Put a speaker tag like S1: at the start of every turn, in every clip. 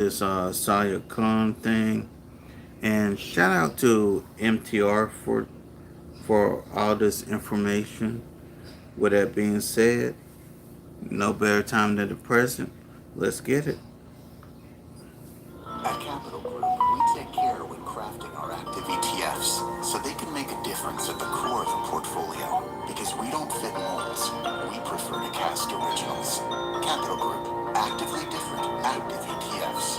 S1: this Sadia Khan thing. And shout out to MTR for all this information. With that being said, no better time than the present. Let's get it.
S2: At Capital Group, we take care when crafting our active ETFs so they can make a difference at the core of the portfolio. Because we don't fit molds, we prefer to cast originals. Capital Group, actively different, active ETFs.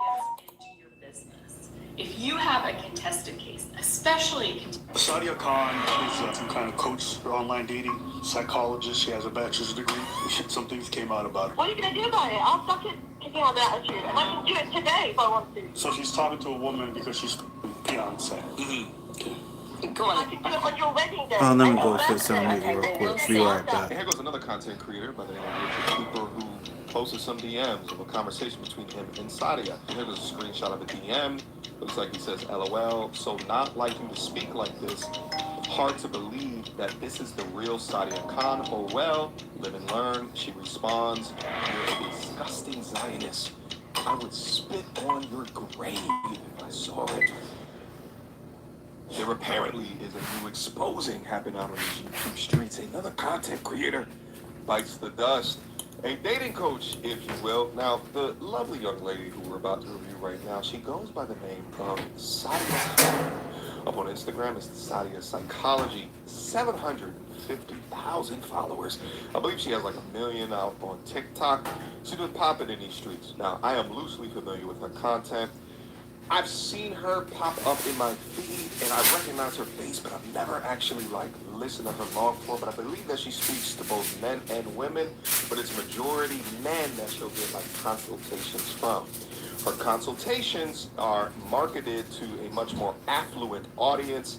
S3: Gets into your business. If you have a contested case, especially
S4: Sadia Khan is some kind of coach for online dating, psychologist. She has a bachelor's degree. Some things came out about her.
S5: What are you going to do about it? I'll suck it if you have that attitude, and I can do it today if I want to.
S4: So she's talking to a woman because she's fiance.
S5: Go on. I can do it on your wedding day.
S1: Oh, let me go fix something real quick. Be right back.
S6: And here goes another content creator by the name of Richard Cooper who posted some DMs of a conversation between him and Sadia. Here goes a screenshot of a DM. Looks like he says, LOL, so not liking to speak like this. Hard to believe that this is the real Sadia Khan. Oh well, live and learn. She responds, you're a disgusting Zionist. I would spit on your grave if I saw it. There apparently is a new exposing happening out on these YouTube streets. Another content creator bites the dust. A dating coach, if you will. Now, the lovely young lady who we're about to review right now, she goes by the name of Sadia Khan. Up on Instagram, it's Sadia Psychology. 750,000 followers. I believe she has like 1 million out on TikTok. She's been popping in these streets. Now, I am loosely familiar with her content. I've seen her pop up in my feed, and I recognize her face, but I've never actually listened to her long form. But I believe that she speaks to both men and women, but it's majority men that she'll get consultations from. Her consultations are marketed to a much more affluent audience,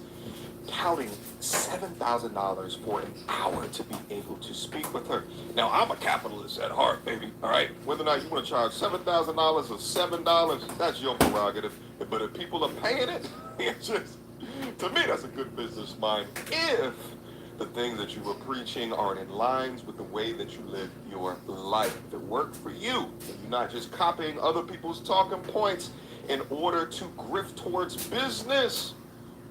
S6: touting $7,000 for an hour to be able to speak with her. Now, I'm a capitalist at heart, baby, all right? Whether or not you want to charge $7,000 or $7, that's your prerogative. But if people are paying it, it's just, to me, that's a good business mind. If the things that you were preaching are in lines with the way that you live your life. If it worked for you, if you're not just copying other people's talking points in order to grift towards business,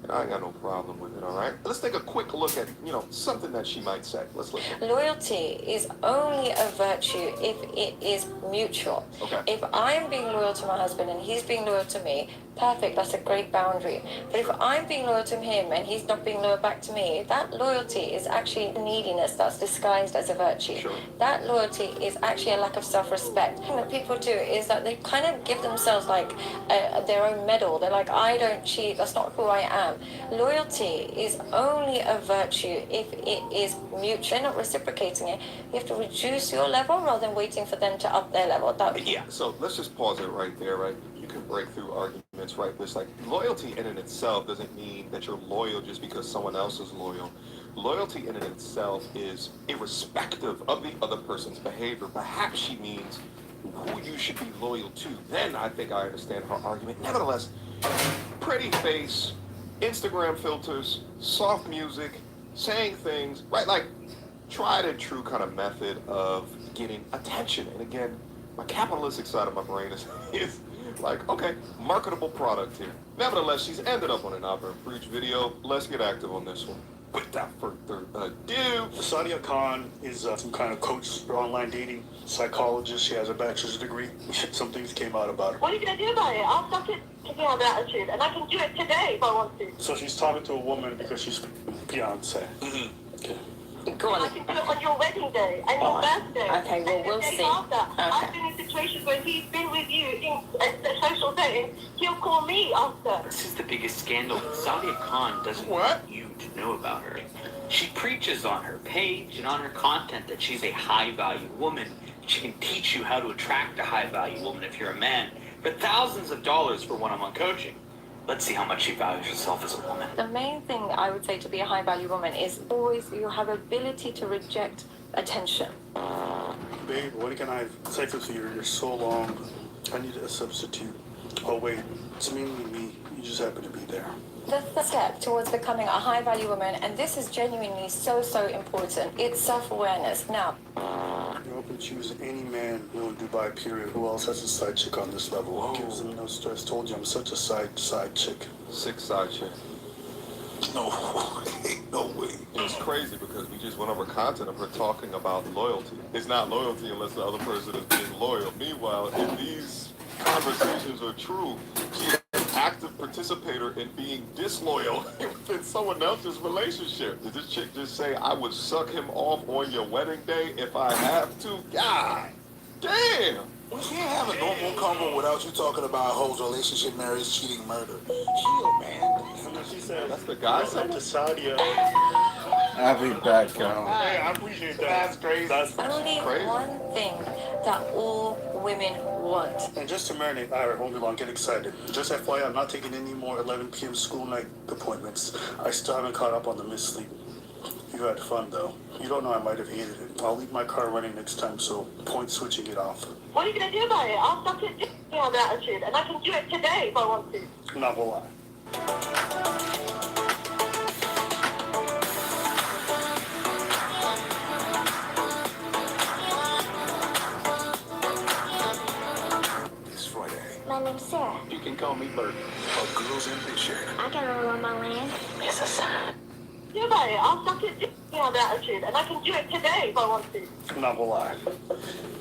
S6: and I ain't got no problem with it, all right? Let's take a quick look at, something that she might say. Let's listen.
S7: Loyalty is only a virtue if it is mutual.
S6: Okay.
S7: If I'm being loyal to my husband and he's being loyal to me, perfect, that's a great boundary. But if I'm being loyal to him and he's not being loyal back to me, that loyalty is actually neediness that's disguised as a virtue.
S6: Sure.
S7: That loyalty is actually a lack of self-respect. What people do is that they kind of give themselves their own medal. They're like, I don't cheat, that's not who I am. Loyalty is only a virtue if it is mutual. They're not reciprocating it. You have to reduce your level rather than waiting for them to up their level.
S6: Yeah, so let's just pause it right there, right? You can break through arguments, right? There's loyalty in and itself doesn't mean that you're loyal just because someone else is loyal. Loyalty in and itself is irrespective of the other person's behavior. Perhaps she means who you should be loyal to. Then I think I understand her argument. Nevertheless, pretty face, Instagram filters, soft music, saying things, right? Tried and true kind of method of getting attention. And again, my capitalistic side of my brain is okay, marketable product here. Nevertheless, she's ended up on an Opera and Preach video. Let's get active on this one. Without further ado,
S4: Sadia Khan is some kind of coach for online dating, psychologist. She has a bachelor's degree. Some things came out about her.
S5: What are you going to do about it? I'll suck it if you have that attitude, and I can do it today if I want to.
S4: So she's talking to a woman because she's fiance.
S5: Okay. Go on. I can do it on your wedding day and your birthday.
S7: Okay, well, we'll see.
S5: I've been in situations where he's been with you in a social setting. He'll call me after.
S8: This is the biggest scandal. Sadia Khan doesn't want you to know about her. She preaches on her page and on her content that she's a high-value woman. She can teach you how to attract a high-value woman if you're a man for thousands of dollars for one-on-one coaching. Let's see how much she values herself as a woman.
S7: The main thing I would say to be a high-value woman is always you have ability to reject attention.
S4: Babe, what can I say to you? You're so long. I need a substitute. Oh, wait. It's mainly me. You just happen to be there.
S7: The step towards becoming a high-value woman, and this is genuinely so important, it's self-awareness. Now,
S4: You're open can choose any man in Dubai, period. Who else has a side chick on this level?
S6: Whoa.
S4: Gives them no stress. Told you I'm such a side chick.
S6: 6 side chick.
S2: No way. No way.
S6: It's crazy because we just went over content of her talking about loyalty. It's not loyalty unless the other person is being loyal. Meanwhile, if these conversations are true, she's an active participator in being disloyal within someone else's relationship. Did this chick just say, I would suck him off on your wedding day if I have to? God damn!
S9: We can't have a normal convo without you talking about hoes, relationship, marriage, cheating, murder. Chill, man.
S4: And then she said,
S6: That's the guy
S4: "What's up to Sadia?"
S1: I'll be back, y'all.
S4: Hey, I appreciate that.
S6: That's crazy.
S4: That's
S7: Only
S6: Crazy.
S7: one thing that all women want.
S4: And just to marinate, all right, hold me long, get excited. Just FYI, I'm not taking any more 11 p.m. school night appointments. I still haven't caught up on the missed sleep. You had fun, though. You don't know I might have hated it. I'll leave my car running next time, so point switching it off.
S5: What are you going to do about it? I'll stop it on the attitude, and I can do it today if I want to.
S4: Not gonna lie.
S9: It's Friday.
S10: My name's Sarah.
S8: You can call me Bert.
S9: A girl's ambition.
S10: I got all on my land.
S3: It's a sign.
S5: Do about it. I'll stop it on the attitude, and I can do it today if I want to.
S4: Not gonna lie.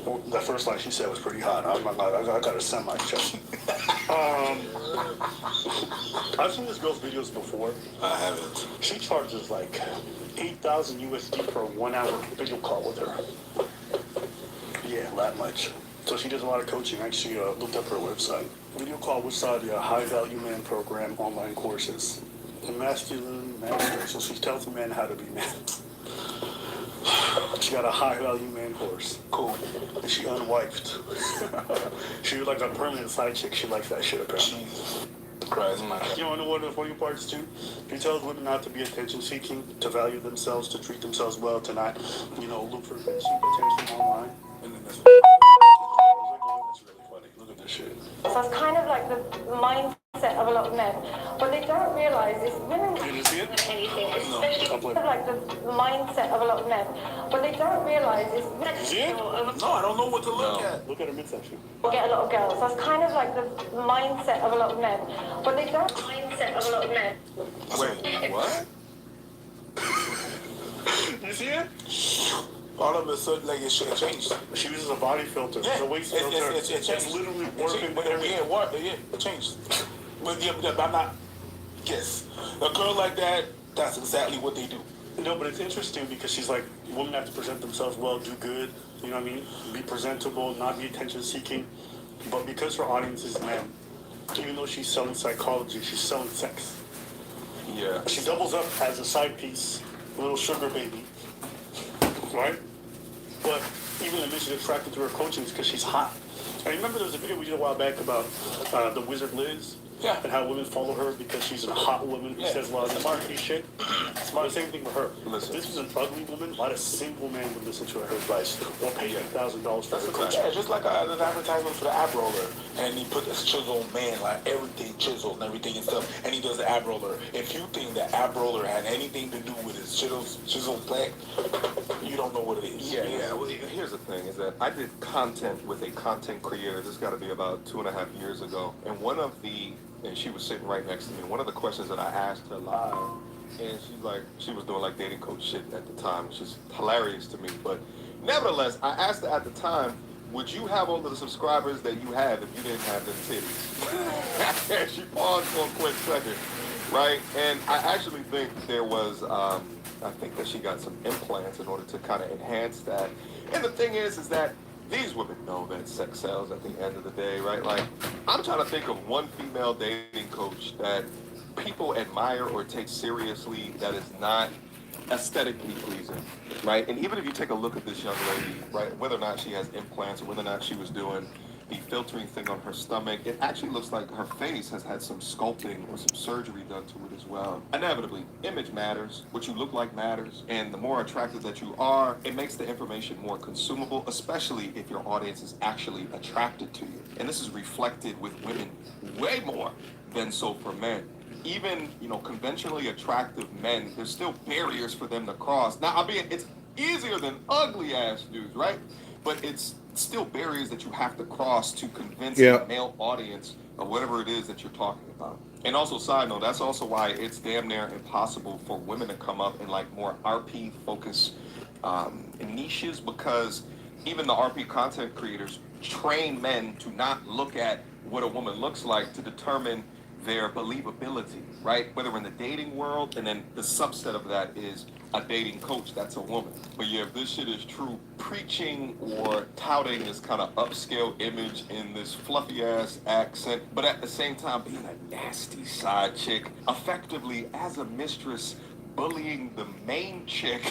S4: Well, that first line she said was pretty hot. I'm not gonna lie, I got a semi-check. I've seen this girl's videos before.
S9: I haven't.
S4: She charges like 8,000 USD for a 1 hour video call with her. Yeah, that much. So she does a lot of coaching. I actually looked up her website. Video call with Sadia, high value man program, online courses. The masculine master. So she tells men how to be men. She got a high value man course. Cool. And she unwiped. She was like a permanent side chick. She likes that shit apparently.
S9: Jesus Christ, man.
S4: You wanna know one of the funny parts too? She tells women not to be attention seeking, to value themselves, to treat themselves well, to not, look for cheap attention online.
S9: And then that's
S4: That's really funny. Look at this shit.
S7: So it's kind of like the mindset of a lot of men. What they don't realize is women
S4: You didn't see it?
S7: anything,
S4: No.
S7: especially
S4: I'll play.
S7: kind of like the mindset of a lot of men. What they don't realize is women
S4: You see it?
S9: No, I don't know what to look at.
S4: Look at her midsection.
S7: will get a lot of girls. So it's kind of like the mindset of a lot of men. What they don't mindset of a lot of men.
S9: Wait, what?
S4: You see it?
S9: All of a sudden, like, it changed.
S4: She uses a body filter.
S9: Yeah,
S4: The waist
S9: it
S4: filter.
S9: changed.
S4: It's literally
S9: It
S4: working
S9: changed.
S4: with everything.
S9: Yeah, what? Yeah, it changed. But yeah, but I'm not. Yes, a girl like that. That's exactly what they do.
S4: No, but it's interesting because she's like, women have to present themselves well, do good, you know what I mean? Be presentable, not be attention seeking. But because her audience is men, even though she's selling psychology, she's selling sex.
S6: Yeah.
S4: She doubles up as a side piece, a little sugar baby, right? But even the she's attracted to her coaching is because she's hot. I remember there was a video we did a while back about the wizard Liz.
S9: Yeah.
S4: And how women follow her because she's a hot woman who
S9: Yeah.
S4: says a lot of marketing shit. The same thing with her.
S6: Listen.
S4: If this was an ugly woman, a lot of single men would listen to her advice or pay $8,000 for her
S6: That's a
S4: coaching.
S9: Yeah, just like an advertisement for the ab roller, and he put this chiseled man, like everything chiseled and everything and stuff, and he does the ab roller. If you think the ab roller had anything to do with his chiseled back, you don't know what it is.
S6: Yeah. Well, here's the thing: is that I did content with a content creator. This got to be about 2.5 years ago, and and she was sitting right next to me. One of the questions that I asked her live, and she was doing like dating coach shit at the time, which is hilarious to me. But nevertheless, I asked her at the time, would you have all of the subscribers that you have if you didn't have them titties? And she paused for a quick second, right? And I actually think there was, I think that she got some implants in order to kind of enhance that. And the thing is that these women know that sex sells at the end of the day, right? Like, I'm trying to think of one female dating coach that people admire or take seriously that is not aesthetically pleasing, right? And even if you take a look at this young lady, right, whether or not she has implants or whether or not she was doing the filtering thing on her stomach, it actually looks like her face has had some sculpting or some surgery done to it as well. Inevitably, image matters. What you look like matters. And the more attractive that you are, it makes the information more consumable, especially if your audience is actually attracted to you. And this is reflected with women way more than so for men. Even, conventionally attractive men, there's still barriers for them to cross. Now, albeit it's easier than ugly ass dudes, right? but it's still barriers that you have to cross to convince
S1: Yeah.
S6: a male audience of whatever it is that you're talking about. And also, side note, that's also why it's damn near impossible for women to come up in like more RP focused niches, because even the RP content creators train men to not look at what a woman looks like to determine their believability, right? Whether in the dating world, and then the subset of that is a dating coach that's a woman. But yeah, if this shit is true, preaching or touting this kind of upscale image in this fluffy ass accent, but at the same time being a nasty side chick, effectively as a mistress, bullying the main chick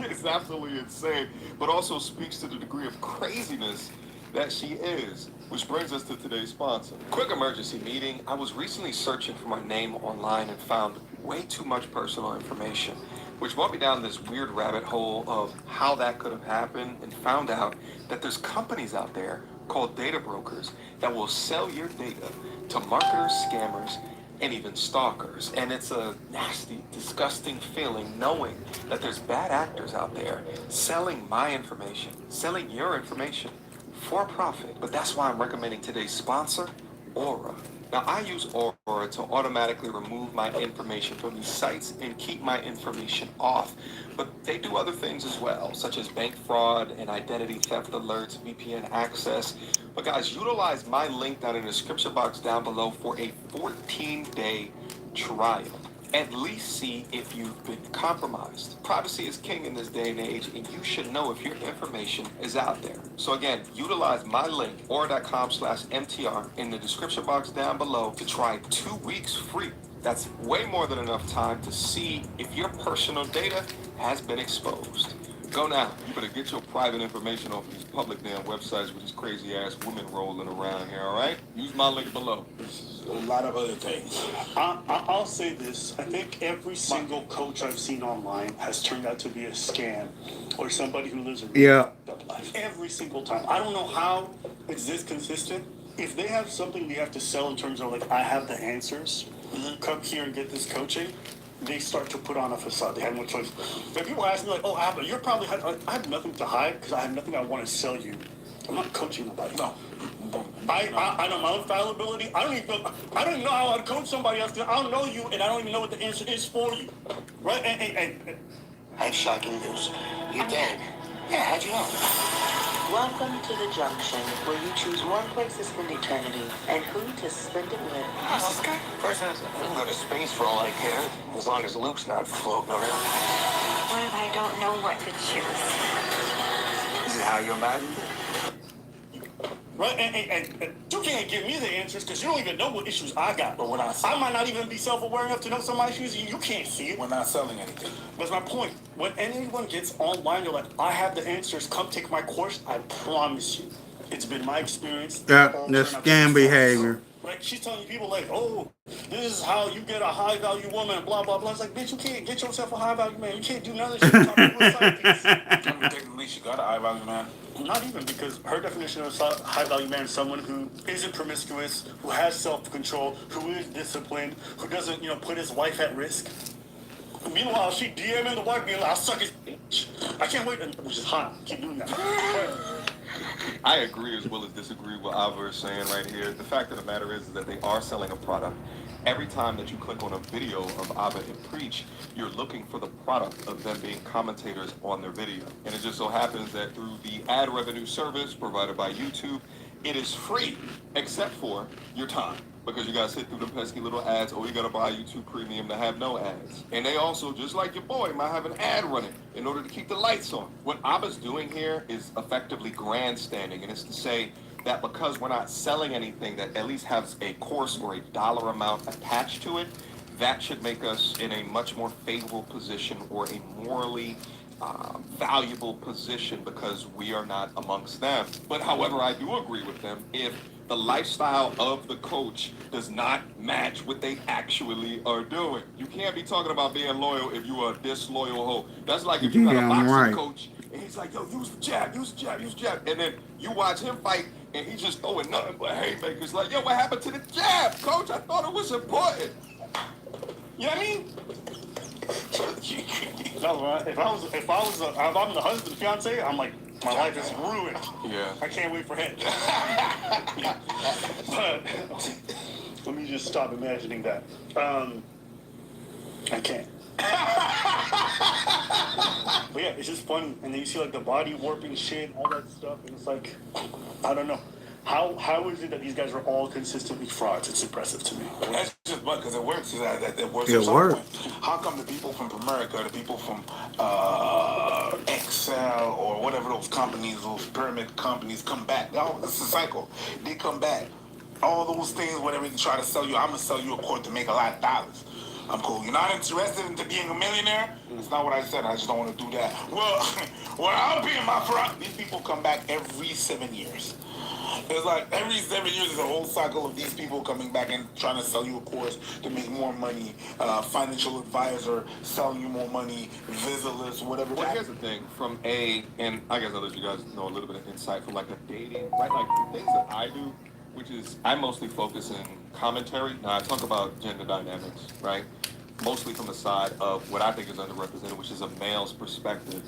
S6: is absolutely insane, but also speaks to the degree of craziness that she is. Which brings us to today's sponsor. Quick emergency meeting. I was recently searching for my name online and found way too much personal information, which brought me down this weird rabbit hole of how that could have happened, and found out that there's companies out there called data brokers that will sell your data to marketers, scammers, and even stalkers. And it's a nasty, disgusting feeling knowing that there's bad actors out there selling my information, selling your information for profit. But that's why I'm recommending today's sponsor, Aura. Now, I use Aura to automatically remove my information from these sites and keep my information off. But they do other things as well, such as bank fraud and identity theft alerts, VPN access. But guys, utilize my link down in the description box down below for a 14-day trial. At least see if you've been compromised. Privacy is king in this day and age, and you should know if your information is out there. So again, utilize my link, aura.com/MTR, in the description box down below to try 2 weeks free. That's way more than enough time to see if your personal data has been exposed. Go now. You better get your private information off these public damn websites with these crazy ass women rolling around here, alright? Use my link below.
S9: A lot of other things.
S4: I'll say this. I think every single coach I've seen online has turned out to be a scam or somebody who lives a really
S1: Yeah.
S4: fucked up life. Every single time. I don't know how it's this consistent. If they have something they have to sell in terms of like, I have the answers, come here and get this coaching, they start to put on a facade. They have no choice. If people ask me like, oh, Abba, you're probably, I have nothing to hide because I have nothing I want to sell you. I'm not coaching nobody. No. I know my own fallibility. I don't even know how to coach somebody else. I don't know you, and I don't even know what the answer is for you. Right? And
S11: I have shocking news. You're dead. Yeah, how'd you know?
S12: Welcome to the junction, where you choose one place to spend eternity and who to spend it with.
S11: How's this guy? Person, we can go to space for all I care, as long as Luke's not floating around.
S10: What if I don't know what to choose?
S11: Is it how you imagine?
S4: right? And you can't give me the answers because you don't even know what issues I got.
S9: But we're not
S4: I
S9: selling.
S4: might not even be self-aware enough to know some issues. You can't see it.
S9: We're not selling anything.
S4: That's my point. When anyone gets online, they're like, I have the answers. Come take my course. I promise you. It's been my experience.
S1: That's
S4: All
S1: scam behavior.
S4: Like, she's telling people, like, oh, this is how you get a high-value woman, blah, blah, blah. It's like, bitch, you can't get yourself a high-value man. You can't do none of this shit.
S9: Technically, she got a high-value man.
S4: Not even, because her definition of a high-value man is someone who isn't promiscuous, who has self-control, who is disciplined, who doesn't, put his wife at risk. Meanwhile, she DMing the wife being like, I'll suck his bitch. I can't wait, which is hot. Keep doing that.
S6: I agree as well as disagree with Ava is saying right here. The fact of the matter is that they are selling a product. Every time that you click on a video of Ava and Preach, you're looking for the product of them being commentators on their video. And it just so happens that through the ad revenue service provided by YouTube, it is free, except for your time. Because you gotta sit through the pesky little ads, or you gotta buy YouTube Premium to have no ads. And they also, just like your boy, might have an ad running in order to keep the lights on. What Abba's doing here is effectively grandstanding, and it's to say that because we're not selling anything that at least has a course or a dollar amount attached to it, that should make us in a much more favorable position or a morally valuable position because we are not amongst them. But however, I do agree with them if the lifestyle of the coach does not match what they actually are doing. You can't be talking about being loyal if you are a disloyal hoe. That's like if you got a boxing coach and he's like, yo, use the jab, use the jab, use the jab. And then you watch him fight and he's just throwing nothing but haymakers. Like, yo, what happened to the jab, coach? I thought it was important. You know what I mean?
S4: If I'm the husband, fiance, I'm like, My life is ruined.
S6: Yeah.
S4: I can't wait for him. But let me just stop imagining that. I can't. But yeah, it's just fun, and then you see like the body warping shit, all that stuff, and it's like, I don't know. How is it that these guys are all consistently frauds? It's impressive to me.
S9: That's just because it works. It works.
S1: It works.
S9: How come the people from America, the people from Excel or whatever those companies, those pyramid companies, come back? Oh, it's a cycle. They come back. All those things, whatever they try to sell you, I'm gonna sell you a quart to make a lot of dollars. I'm cool. You're not interested in being a millionaire? It's not what I said. I just don't want to do that. Well, I'll be in my front. These people come back every 7 years. It's like every 7 years is a whole cycle of these people coming back and trying to sell you a course to make more money. Financial advisor selling you more money. Visitless, whatever.
S6: Well, here's the thing. And I guess I'll let you guys know a little bit of insight from like a dating, right? Like the things that I do, which is I mostly focus in commentary. Now I talk about gender dynamics, right? Mostly from the side of what I think is underrepresented, which is a male's perspective.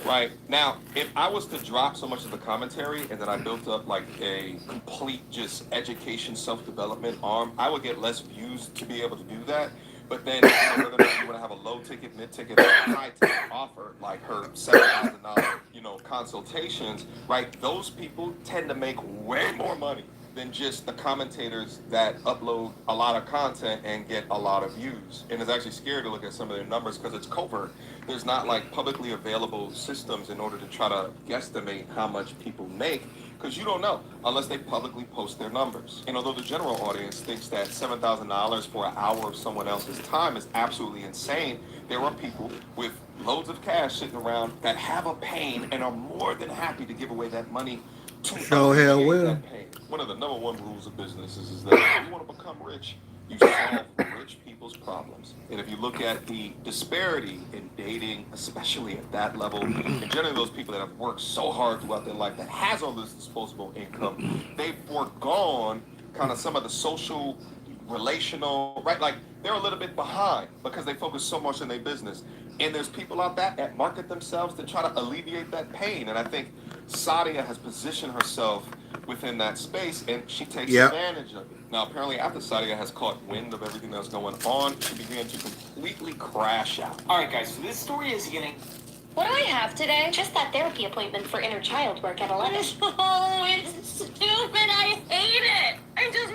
S6: Right. Now, if I was to drop so much of the commentary and then I built up like a complete just education, self-development arm, I would get less views to be able to do that. But then, whether or not you want to have a low ticket, mid ticket, high ticket offer, like her $7,000, consultations, right? Those people tend to make way more money than just the commentators that upload a lot of content and get a lot of views. And it's actually scary to look at some of their numbers because it's covert. There's not like publicly available systems in order to try to guesstimate how much people make, because you don't know unless they publicly post their numbers. And although the general audience thinks that $7,000 for an hour of someone else's time is absolutely insane, there are people with loads of cash sitting around that have a pain and are more than happy to give away that money to
S1: Sure hell
S6: alleviate
S1: will.
S6: that pain. One of the number one rules of business is that if you want to become rich, you solve rich people's problems. And if you look at the disparity in dating, especially at that level, and generally those people that have worked so hard throughout their life that has all this disposable income, they've foregone kind of some of the social, relational, right? Like they're a little bit behind because they focus so much on their business. And there's people out there that market themselves to try to alleviate that pain. And I think Sadia has positioned herself within that space, and she takes advantage of it. Now, apparently, after Sadia has caught wind of everything that's going on, she began to completely crash out.
S8: All right, guys, so this story is getting...
S5: What do I have today? Just that therapy appointment for inner child work at 11. Oh, it's stupid. I hate it. I just...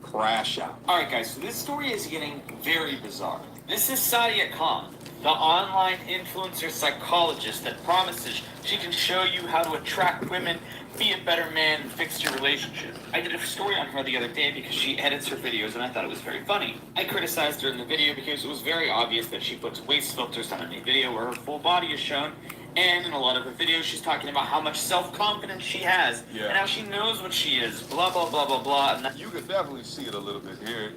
S6: Crash out.
S8: All right, guys, so this story is getting very bizarre. This is Sadia Khan, the online influencer psychologist that promises she can show you how to attract women, be a better man, and fix your relationship. I did a story on her the other day because she edits her videos and I thought it was very funny. I criticized her in the video because it was very obvious that she puts waist filters on any video where her full body is shown. And in a lot of her videos, she's talking about how much self-confidence she has and how she knows what she is, blah, blah, blah, blah, blah. And
S6: You could definitely see it a little bit here.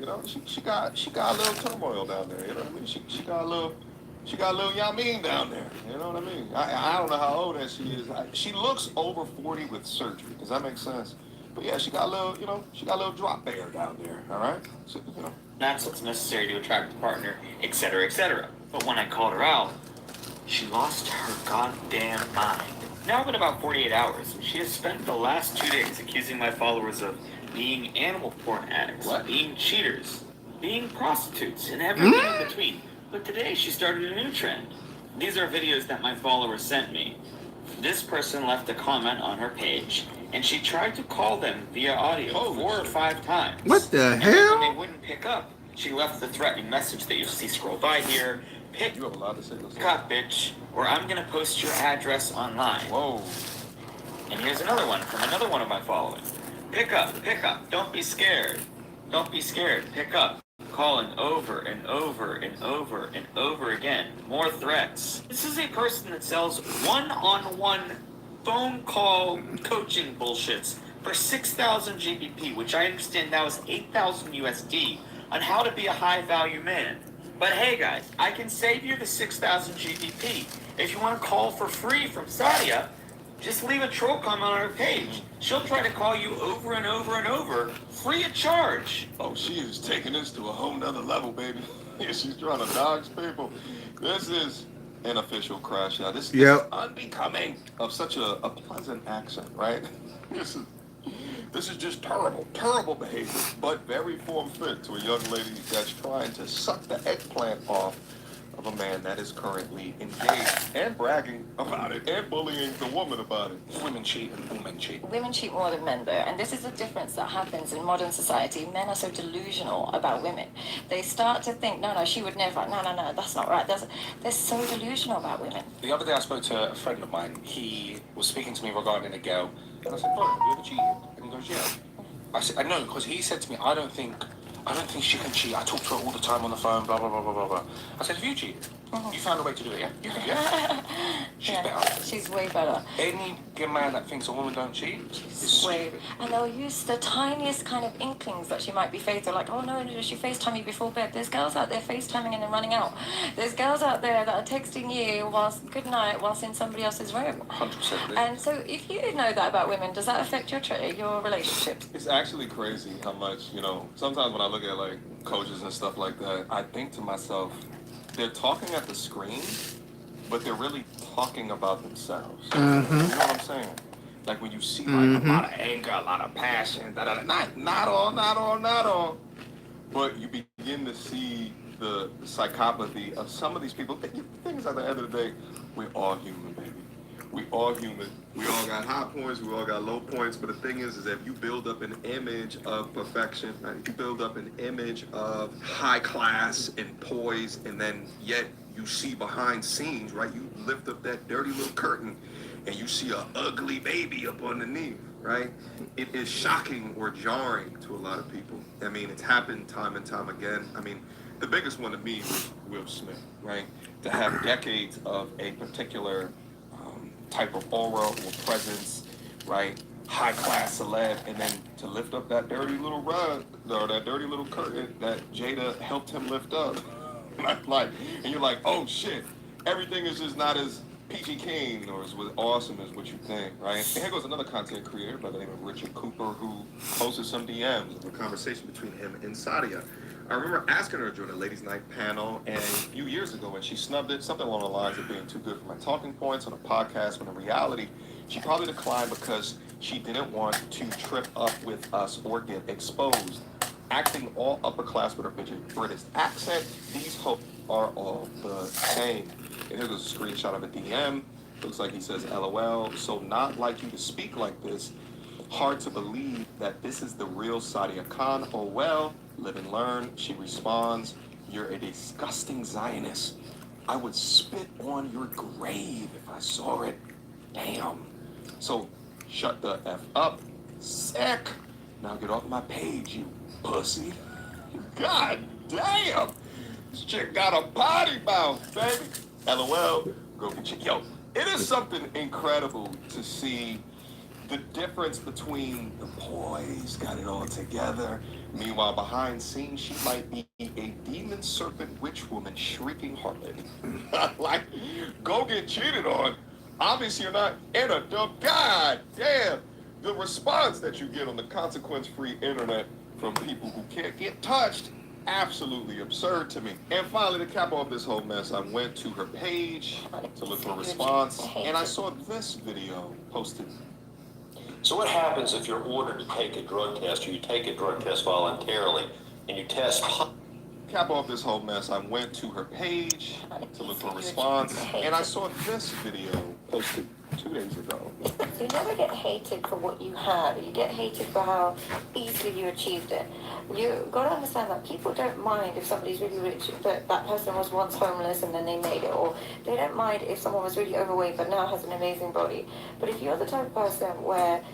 S6: She got a little turmoil down there. You know what I mean? She got a little Yamin down there. You know what I mean? I don't know how old that she is. She looks over 40 with surgery. Does that make sense? But yeah, she got a little drop bear down there. All right. So,
S8: that's what's necessary to attract a partner, etc., etc. But when I called her out, she lost her goddamn mind. Now it's been about 48 hours, and she has spent the last 2 days accusing my followers of being animal porn addicts, being cheaters, being prostitutes, and everything in between. But today she started a new trend. These are videos that my followers sent me. This person left a comment on her page, and she tried to call them via audio 4 or 5 times.
S1: What the
S8: and
S1: hell?
S8: when they wouldn't pick up, she left the threatening message that you'll see scroll by here. Pick up, bitch, or I'm gonna post your address online.
S6: Whoa.
S8: And here's another one from another one of my following. Pick up, don't be scared. Don't be scared, pick up. Calling over and over and over and over again. More threats. This is a person that sells one-on-one phone call coaching bullshits for 6,000 GBP, which I understand now is 8,000 USD, on how to be a high-value man. But hey guys, I can save you the 6,000 GBP. If you want to call for free from Sadia, just leave a troll comment on her page. She'll try to call you over and over and over, free of charge.
S6: Oh, she is taking this to a whole nother level, baby. She's trying to dodge people. This is an official crash out. This is
S1: Yep.
S6: unbecoming of such a pleasant accent, right? This is this is just terrible behavior, but very form fit to a young lady that's trying to suck the eggplant off of a man that is currently engaged and bragging about it and bullying the woman about it.
S11: Women cheat and men cheat.
S7: Women cheat more than men, though, and this is the difference that happens in modern society. Men are so delusional about women. They start to think, no, she would never. No, that's not right. They're so delusional about women.
S11: The other day I spoke to a friend of mine. He was speaking to me regarding a girl, and I said, bro, have you ever cheated? And he goes, yeah. I said, I know, because he said to me, I don't think she can cheat. I talk to her all the time on the phone, blah, blah, blah, blah, blah, blah. I said, have you cheated? You found a way to do it, yeah? You can, yeah. She's better.
S7: She's way better.
S11: Any man that thinks a woman don't cheat is
S7: Way.
S11: stupid.
S7: And they'll use the tiniest kind of inklings that she might be faithful, like, oh no, she FaceTimed me before bed. There's girls out there FaceTiming and then running out. There's girls out there that are texting you whilst good night whilst in somebody else's room.
S11: 100%.
S7: And so if you know that about women, does that affect your relationships?
S6: It's actually crazy how much, sometimes when I look at like coaches and stuff like that, I think to myself, they're talking at the screen, but they're really talking about themselves. You know what I'm saying? Like when you see like a lot of anger, a lot of passion, not all. But you begin to see the psychopathy of some of these people. The thing is, at the end of the day, we're all human, baby. We all human. We all got high points. We all got low points. But the thing is that if you build up an image of perfection, right? You build up an image of high class and poise, and then yet you see behind scenes, right? You lift up that dirty little curtain, and you see an ugly baby up underneath, right? It is shocking or jarring to a lot of people. I mean, it's happened time and time again. I mean, the biggest one to me was Will Smith, right? To have decades of a particular type of aura or presence, right? High class celeb, and then to lift up that dirty little rug or that dirty little curtain that Jada helped him lift up. And you're like, oh shit, everything is just not as peachy keen or as awesome as what you think, right? And here goes another content creator by the name of Richard Cooper who posted some DMs of a conversation between him and Sadia. I remember asking her during a ladies' night panel and a few years ago when she snubbed it, something along the lines of being too good for my talking points on a podcast, when in reality, she probably declined because she didn't want to trip up with us or get exposed. Acting all upper class with her British accent, these hoes are all the same. And here's a screenshot of a DM. Looks like he says, LOL, so not like you to speak like this. Hard to believe that this is the real Sadia Khan. Oh well, live and learn. She responds, you're a disgusting Zionist. I would spit on your grave if I saw it. Damn. So shut the F up. Sick. Now get off my page, you pussy. God damn. This chick got a body mouth, baby. LOL. Go get your... Yo, it is something incredible to see the difference between the poise, got it all together. Meanwhile, behind scenes, she might be a demon serpent witch woman shrieking harlot. Like, go get cheated on. Obviously, you're not in a dump. God damn. The response that you get on the consequence-free internet from people who can't get touched, absolutely absurd to me. And finally, to cap off this whole mess, I went to her page to look for a response, and I saw this video posted.
S13: So what happens if you're ordered to take a drug test, or you take a drug test voluntarily, and you test...
S6: Cap off this whole mess, I went to her page to look for a response, and I saw this video posted 2 days ago.
S7: You never get hated for what you have. You get hated for how easily you achieved it. You got to understand that people don't mind if somebody's really rich, but that person was once homeless and then they made it, or they don't mind if someone was really overweight but now has an amazing body. But if you're the type of person where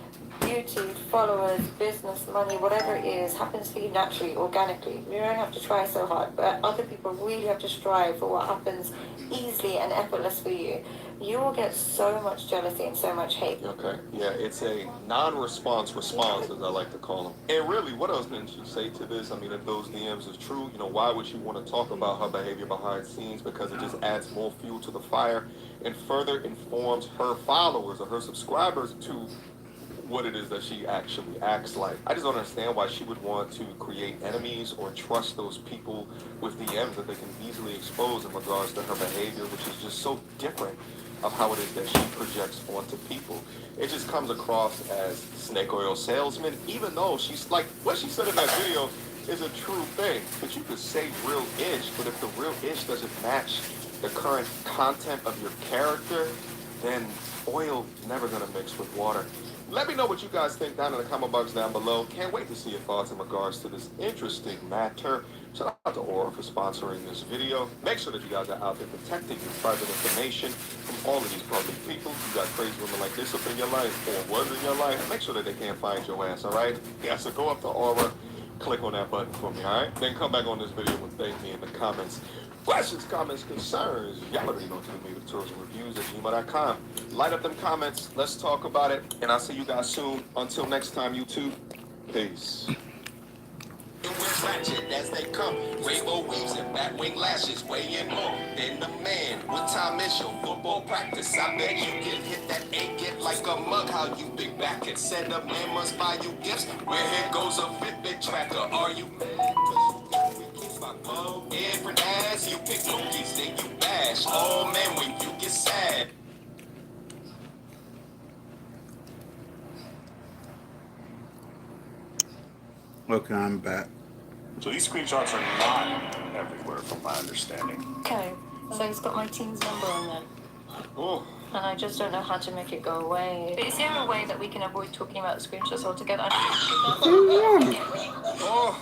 S7: beauty, followers, business, money, whatever it is, happens for you naturally, organically, you don't have to try so hard, but other people really have to strive for what happens easily and effortless for you. You will get so much jealousy and so much hate.
S6: Okay, yeah, it's a non-response response, as I like to call them. And really, what else can she say to this? I mean, if those DMs is true, why would she want to talk about her behavior behind scenes? Because it just adds more fuel to the fire and further informs her followers or her subscribers to what it is that she actually acts like. I just don't understand why she would want to create enemies or trust those people with DMs that they can easily expose in regards to her behavior, which is just so different of how it is that she projects onto people. It just comes across as snake oil salesman, even though she's like, what she said in that video is a true thing. But you could say real ish, but if the real ish doesn't match the current content of your character, then oil never gonna mix with water. Let me know what you guys think down in the comment box down below. Can't wait to see your thoughts in regards to this interesting matter. Shout out to Aura for sponsoring this video. Make sure that you guys are out there protecting your private information from all of these public people. You got crazy women like this up in your life or was in your life. Make sure that they can't find your ass, all right? Yeah, so go up to Aura, click on that button for me, all right? Then come back on this video and thank me in the comments. Questions, comments, concerns, y'all already know to me with tourism reviews at gmail.com. Light up them comments, let's talk about it, and I'll see you guys soon. Until next time, YouTube, peace.
S14: Ratchet as they come, rainbow weaves and batwing lashes, weighing more than the man. What time is your football practice? I bet you can hit that A get like a mug. How you big back and said a man must buy you gifts. Where here goes a Fitbit tracker? Are you mad? Different ass, you pick movies, then you bash. Oh man, when you get sad.
S1: Okay, I'm back.
S4: So these screenshots are not everywhere, from my understanding.
S7: Okay, so it's got my team's number on there.
S6: Oh.
S7: And I just don't know how to make it go away. But is there a way that we can avoid talking about screenshots altogether?
S4: Oh,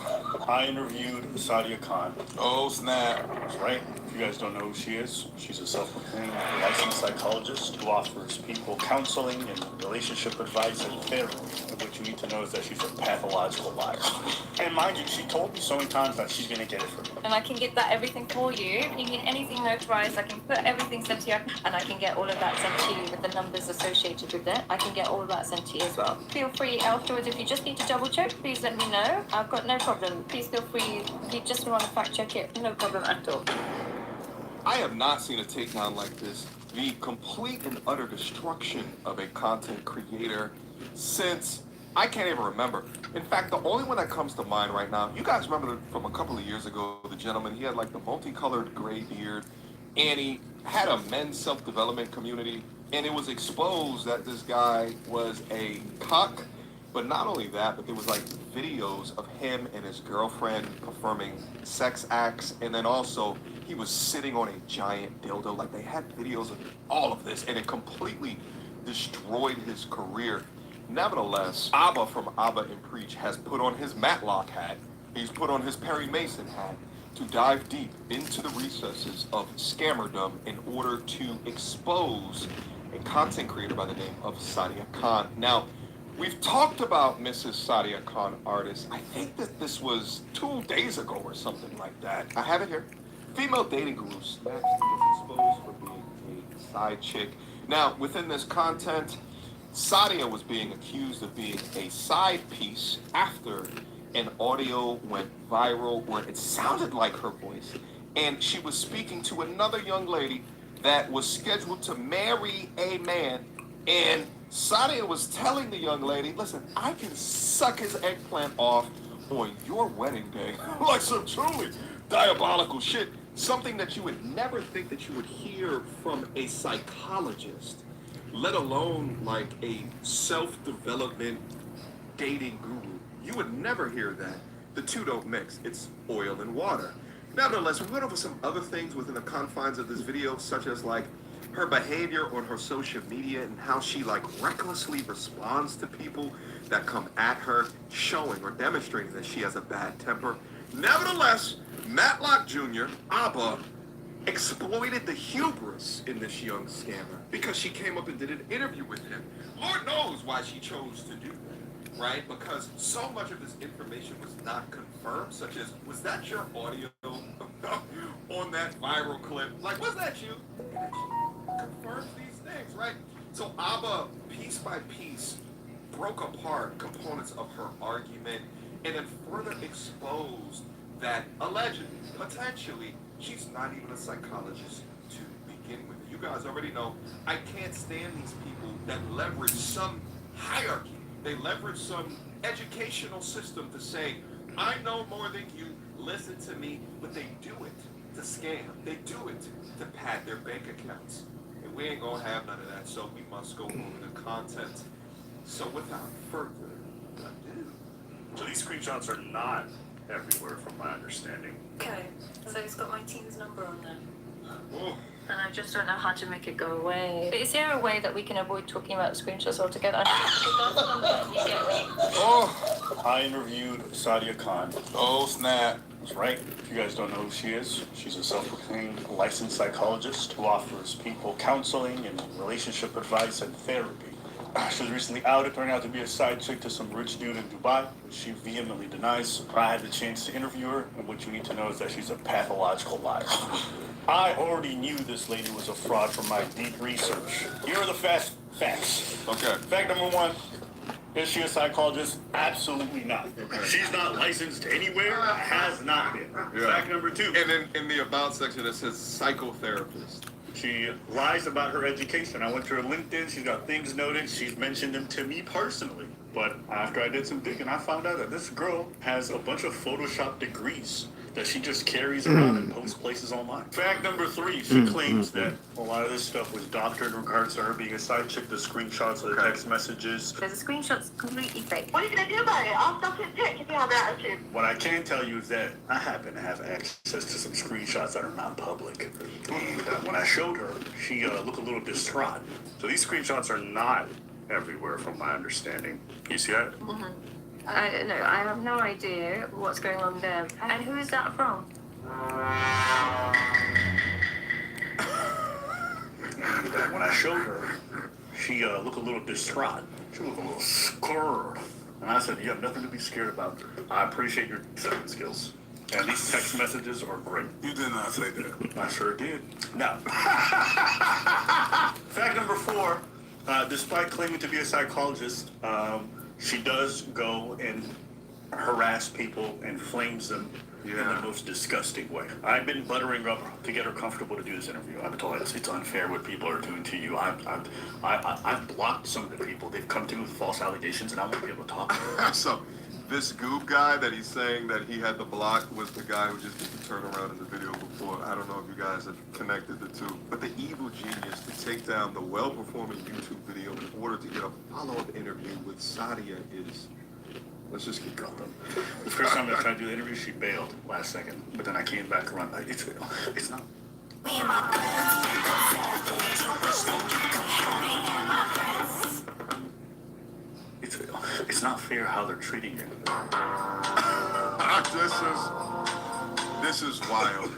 S4: I interviewed Sadia Khan.
S9: Oh, snap.
S4: That's right. If you guys don't know who she is, she's a self-proclaimed licensed psychologist who offers people counseling and relationship advice and therapy. But what you need to know is that she's a pathological liar. And mind you, she told me so many times that she's going to get it from me.
S7: And I can get that everything for you. If you need anything notarized, I can put everything sent to you, and I can get all of that sent to you with the numbers associated with it. I can get all of that sent to you as well. Feel free afterwards, if you just need to double check, please let me know. I've got no problem. Please feel free, if you just want to fact check it, no problem at all.
S6: I have not seen a takedown like this. The complete and utter destruction of a content creator since I can't even remember. In fact, the only one that comes to mind right now, you guys remember from a couple of years ago, the gentleman, he had like the multicolored gray beard, and he had a men's self-development community, and it was exposed that this guy was a cuck. But not only that, but there was like videos of him and his girlfriend performing sex acts, and then also he was sitting on a giant dildo. Like they had videos of all of this, and it completely destroyed his career. Nevertheless, Abba from Abba and Preach has put on his Matlock hat. He's put on his Perry Mason hat to dive deep into the recesses of scammerdom in order to expose a content creator by the name of Sadia Khan. Now, we've talked about Mrs. Sadia Khan, artist. I think that this was 2 days ago or something like that. I have it here. Female dating guru Snatch was exposed for being a side chick. Now, within this content, Sadia was being accused of being a side piece after an audio went viral where it sounded like her voice. And she was speaking to another young lady that was scheduled to marry a man. And Sadia was telling the young lady, listen, I can suck his eggplant off on your wedding day. Like some truly diabolical shit. Something that you would never think that you would hear from a psychologist, let alone like a self-development dating guru. You would never hear that. The two don't mix. It's oil and water. Nevertheless, we went over some other things within the confines of this video, such as like her behavior on her social media and how she like recklessly responds to people that come at her, showing or demonstrating that she has a bad temper. Nevertheless, Matlock Jr., Abba, exploited the hubris in this young scammer because she came up and did an interview with him. Lord knows why she chose to do that, right? Because so much of this information was not confirmed, such as, was that your audio on that viral clip? Like, was that you? And she confirms these things, right? So Abba, piece by piece, broke apart components of her argument and then further exposed that allegedly, potentially, she's not even a psychologist to begin with. You guys already know I can't stand these people that leverage some hierarchy They leverage some educational system to say, I know more than you, listen to me, but they do it to scam. They do it to pad their bank accounts. And we ain't gonna have none of that, so we must go over the content. So without further ado.
S4: So these screenshots are not everywhere from my understanding.
S7: Okay, so it's got my team's number on there.
S6: Oh.
S7: And I just don't know how to make it go away. But is there a way that we can avoid talking about screenshots altogether?
S4: Oh, I interviewed Sadia Khan. Oh, snap. That's right. If you guys don't know who she is, she's a self-proclaimed licensed psychologist who offers people counseling and relationship advice and therapy. She was recently outed, turning out to be a side chick to some rich dude in Dubai, which she vehemently denies. I had the chance to interview her, and what you need to know is that she's a pathological liar. I already knew this lady was a fraud from my deep research. Here are the fast facts.
S6: Okay.
S4: Fact number one, is she a psychologist? Absolutely not. She's not licensed anywhere, has not been.
S6: Yeah.
S4: Fact number two.
S6: And then in the about section it says psychotherapist.
S4: She lies about her education. I went to her LinkedIn. She's got things noted. She's mentioned them to me personally. But after I did some digging, I found out that this girl has a bunch of Photoshop degrees that she just carries around and posts places online. Fact number three, she claims that a lot of this stuff was doctored in regards to her being a side chick, the screenshots of the text messages.
S7: There's a screenshot's completely fake.
S5: What are you going to do about it? I'll stop it dick if you have that attitude.
S4: What I can tell you is that I happen to have access to some screenshots that are not public. And when I showed her, she looked a little distraught. So these screenshots are not everywhere from my understanding. You see that?
S7: Mm-hmm. No, I have no idea what's going on there. And who is that from?
S4: And when I showed her, she looked a little distraught. She looked a little scared. And I said, you have nothing to be scared about. I appreciate your deception skills. And these text messages are great. You did not say that. I sure did. Now, fact number four, despite claiming to be a psychologist, she does go and harass people and flames them in the most disgusting way. I've been buttering up to get her comfortable to do this interview. I've told her it's unfair what people are doing to you. I've blocked some of the people. They've come to me with false allegations, and I won't be able to talk to them.
S6: So this Goob guy that he's saying that he had to block was the guy who just did the turnaround in the video before. I don't know if you guys have connected the two. But the evil genius to take down the well-performing YouTube video in order to get a follow-up interview with Sadia is... Let's just keep going.
S4: The first time I tried to do the interview, she bailed last second. But then I came back around. It's not... It's not fair how they're treating you.
S6: This is wild.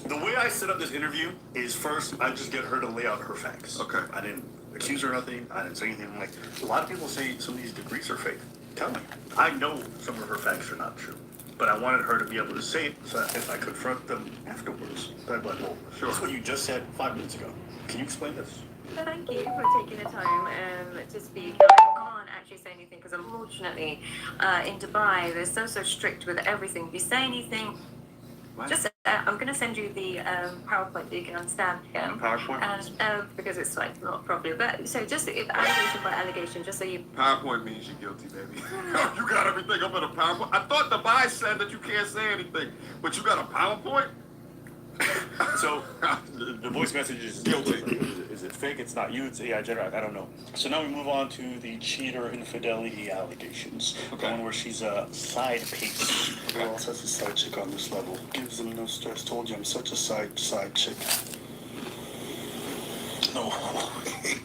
S4: The way I set up this interview is first I just get her to lay out her facts.
S6: Okay.
S4: I didn't accuse her of nothing. I didn't say anything like. A lot of people say some of these degrees are fake. Tell me. I know some of her facts are not true, but I wanted her to be able to say it so that if I confront them afterwards, I'd be like, well, sure. That's what you just said 5 minutes ago. Can you explain this?
S7: Thank you for taking the time to speak. I can't actually say anything because unfortunately in Dubai they're so strict with everything. If you say anything, just I'm going to send you the PowerPoint that you can understand.
S6: PowerPoint?
S7: And because it's like not properly. But so just allegation by allegation, just so you.
S6: PowerPoint means you're guilty, baby. You got everything up in a PowerPoint. I thought Dubai said that you can't say anything, but you got a PowerPoint?
S4: So the voice message is guilty. Is it fake? It's not you. It's AI generated. I don't know. So now we move on to the cheater infidelity allegations. Okay. The one where she's a side piece. Who else has a side chick on this level? Gives them no stress. Told you I'm such a side chick. No,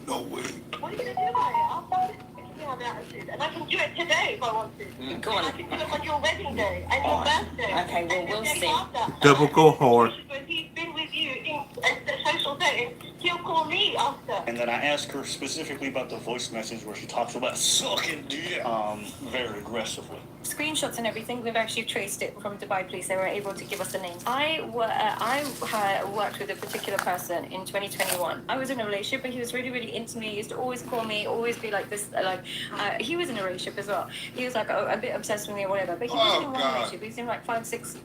S4: no way.
S5: What are you going to do about it? I'll stop it if you have that attitude. And I can do it today if I want to.
S7: Go on.
S5: I can do it on your wedding day and your birthday.
S7: Okay, well, we'll see.
S1: Typical whore.
S5: When he's been with you in a social setting, he'll call me after.
S4: And then I asked her specifically about the voice message where she talks about sucking dick very aggressively.
S7: Screenshots and everything, we've actually traced it from Dubai police. They were able to give us the names. I worked with a particular person in 2021. I was in a relationship, but he was really, really into me. He used to always call me, always be like this. He was in a relationship as well. He was like a bit obsessed with me or whatever. But he wasn't in one relationship. He was in like 5, 6.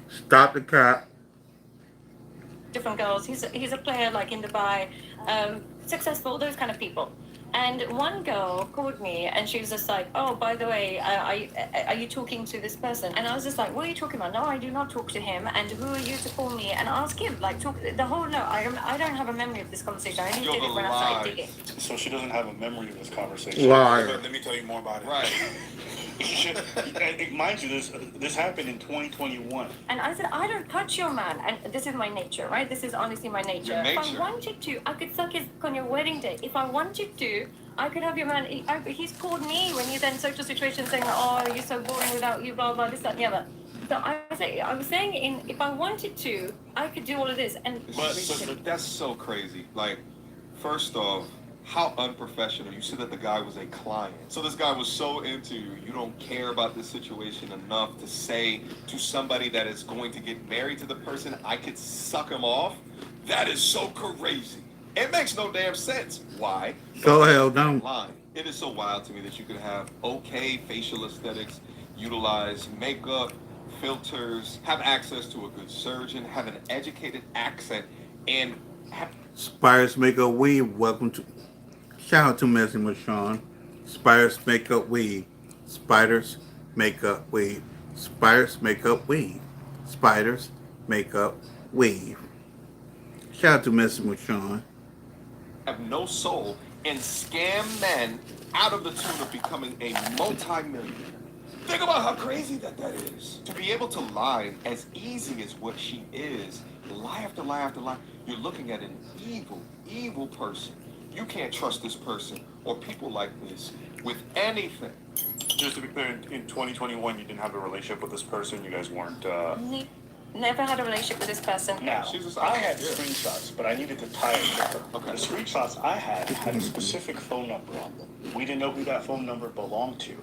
S1: Stop the cap.
S7: Different girls. He's a player like in Dubai, successful, those kind of people. And one girl called me and she was just like, oh, by the way, are you talking to this person? And I was just like, what are you talking about? No, I do not talk to him. And who are you to call me and ask him? Like, talk the whole, no, I don't have a memory of this conversation. I only did it when I started digging.
S4: So she doesn't have a memory of this conversation.
S1: Right.
S9: But let me tell you more about it.
S6: Right.
S4: Mind you, this happened in 2021.
S7: And I said, I don't touch your man. And this is my nature, right? This is honestly my nature.
S6: Your nature.
S7: If I wanted to, I could suck his on your wedding day. If I wanted to, I could have your man. He's called me when he's in social situations saying, oh, you're so boring without you, blah, blah, this, that, and the other. So I was saying, if I wanted to, I could do all of this. And
S6: But that's so crazy. Like, first off, how unprofessional. You said that the guy was a client. So this guy was so into you, you don't care about this situation enough to say to somebody that is going to get married to the person, I could suck him off? That is so crazy. It makes no damn sense. Why?
S1: So hell don't.
S6: Line. It is so wild to me that you could have okay facial aesthetics, utilize makeup, filters, have access to a good surgeon, have an educated accent, and have...
S1: Spires Makeup Weave, welcome to. Shout out to Messing with Sean. Spires Makeup Weave. Spiders Makeup Weave. Spires Makeup Weave. Spiders Makeup Weave. Shout out to Messing with Sean.
S6: have no soul and scam men out of the tune of becoming a multi-millionaire. Think about how crazy that is. To be able to lie as easy as what she is, lie after lie after lie, you're looking at an evil, evil person. You can't trust this person or people like this with anything.
S4: Just to be clear, in 2021, you didn't have a relationship with this person. You guys weren't.
S7: Never had a relationship with this person.
S4: Now, I had screenshots, but I needed to tie it together.
S6: Okay.
S4: The screenshots I had a specific phone number on them. We didn't know who that phone number belonged to.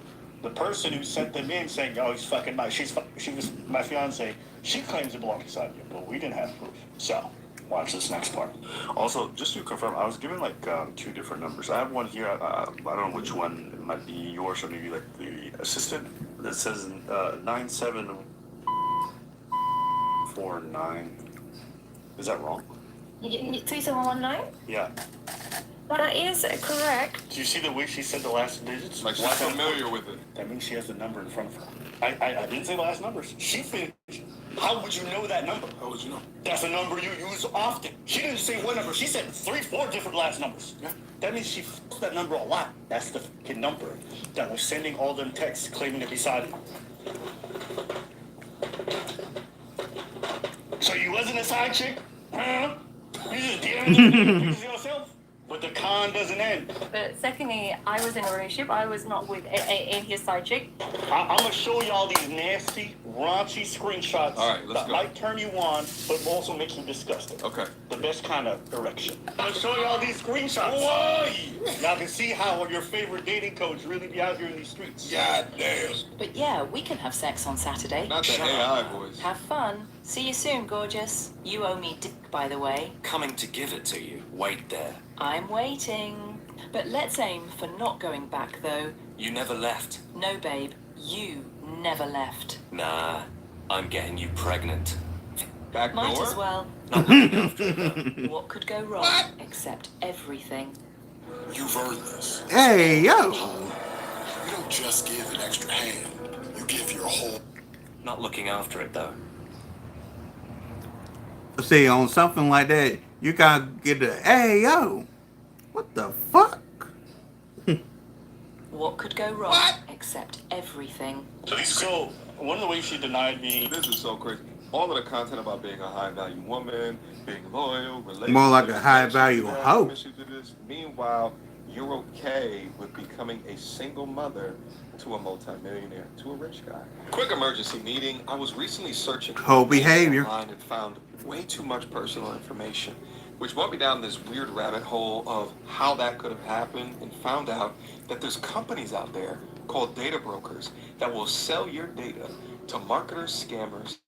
S4: The person who sent them in saying, "Oh, he's fucking my," she was my fiance. She claims it belonged to Sadia, but we didn't have proof. So, watch this next part. Also, just to confirm, I was given like 2 different numbers. I have one here. I don't know which one. It might be yours or maybe like the assistant. That says 9749. Is that wrong?
S7: 3719?
S4: Yeah.
S7: That is correct.
S4: Do you see the way she said the last digits?
S6: Like she's familiar with it.
S4: That means she has the number in front of her. I didn't say the last numbers. She finished. How would you know that number?
S9: How would you know?
S4: That's a number you use often. She didn't say one number. She said 3, 4 different last numbers. Yeah. That means she f***ed that number a lot. That's the fucking number that was sending all them texts claiming to be Sadia. So you wasn't a side chick? Huh? You just DM'd yourself? But the con doesn't end.
S7: But secondly, I was in a relationship. I was not with his side chick.
S4: I'm going to show you all these nasty, raunchy screenshots that might turn you on, but also make you disgusted.
S6: Okay.
S4: The best kind of erection. I'm going to show you all these screenshots. Why? Now I can see how your favorite dating coach really be out here in these streets.
S9: God damn.
S10: But yeah, we can have sex on Saturday.
S6: Not the AI voice.
S10: Have fun. See you soon, gorgeous. You owe me dick, by the way.
S13: Coming to give it to you. Wait there.
S10: I'm waiting. But let's aim for not going back, though.
S13: You never left.
S10: No, babe. You never left.
S13: Nah, I'm getting you pregnant.
S6: Back
S10: Might
S6: door?
S10: as well.
S13: Not looking after it, though.
S10: What could go wrong? Except everything.
S9: You've earned this.
S1: Hey, yo.
S9: You don't just give an extra hand. You give your whole...
S13: Not looking after it, though.
S1: See, on something like that, you gotta get the, hey, yo. What the fuck?
S10: What could go wrong? Except everything.
S4: So, one of the ways she denied me...
S6: This is so crazy. All of the content about being a high-value woman, being loyal,
S1: More like a high-value hoe.
S6: Meanwhile, you're okay with becoming a single mother to a multimillionaire, to a rich guy. Quick emergency meeting. I was recently searching
S1: Hoe behavior.
S6: online and found way too much personal information, which brought me down this weird rabbit hole of how that could have happened, and found out that there's companies out there called data brokers that will sell your data to marketers, scammers,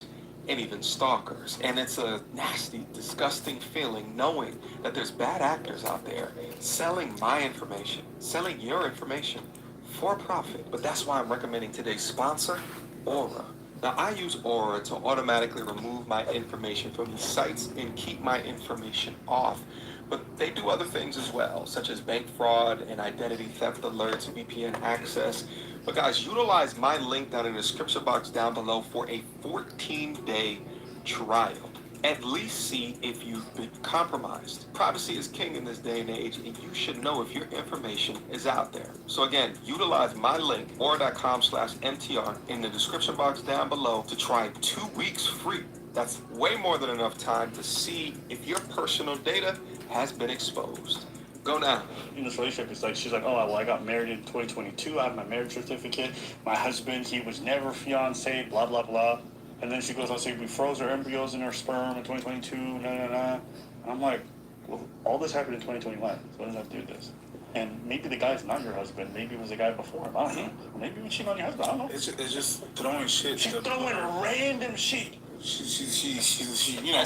S6: and even stalkers. And it's a nasty, disgusting feeling knowing that there's bad actors out there selling my information, selling your information for profit. But that's why I'm recommending today's sponsor, Aura. Now, I use Aura to automatically remove my information from these sites and keep my information off, But they do other things as well, such as bank fraud and identity theft alerts, VPN access. But guys, utilize my link down in the description box down below for a 14-day trial. At least see if you've been compromised. Privacy is king in this day and age, and you should know if your information is out there. So again, utilize my link, aura.com/MTR, in the description box down below to try 2 weeks free. That's way more than enough time to see if your personal data has been exposed. Go now.
S4: In this relationship, it's like she's like, oh, well, I got married in 2022. I have my marriage certificate. My husband, he was never fiancé, blah, blah, blah. And then she goes on saying we froze our embryos in our sperm in 2022, And I'm like, well, all this happened in 2021. So what does that have to do with this? And maybe the guy's not your husband. Maybe it was the guy before him. I don't know. Maybe you cheat on your husband. I don't know.
S9: It's just throwing shit.
S4: She's throwing random shit.
S9: She you know,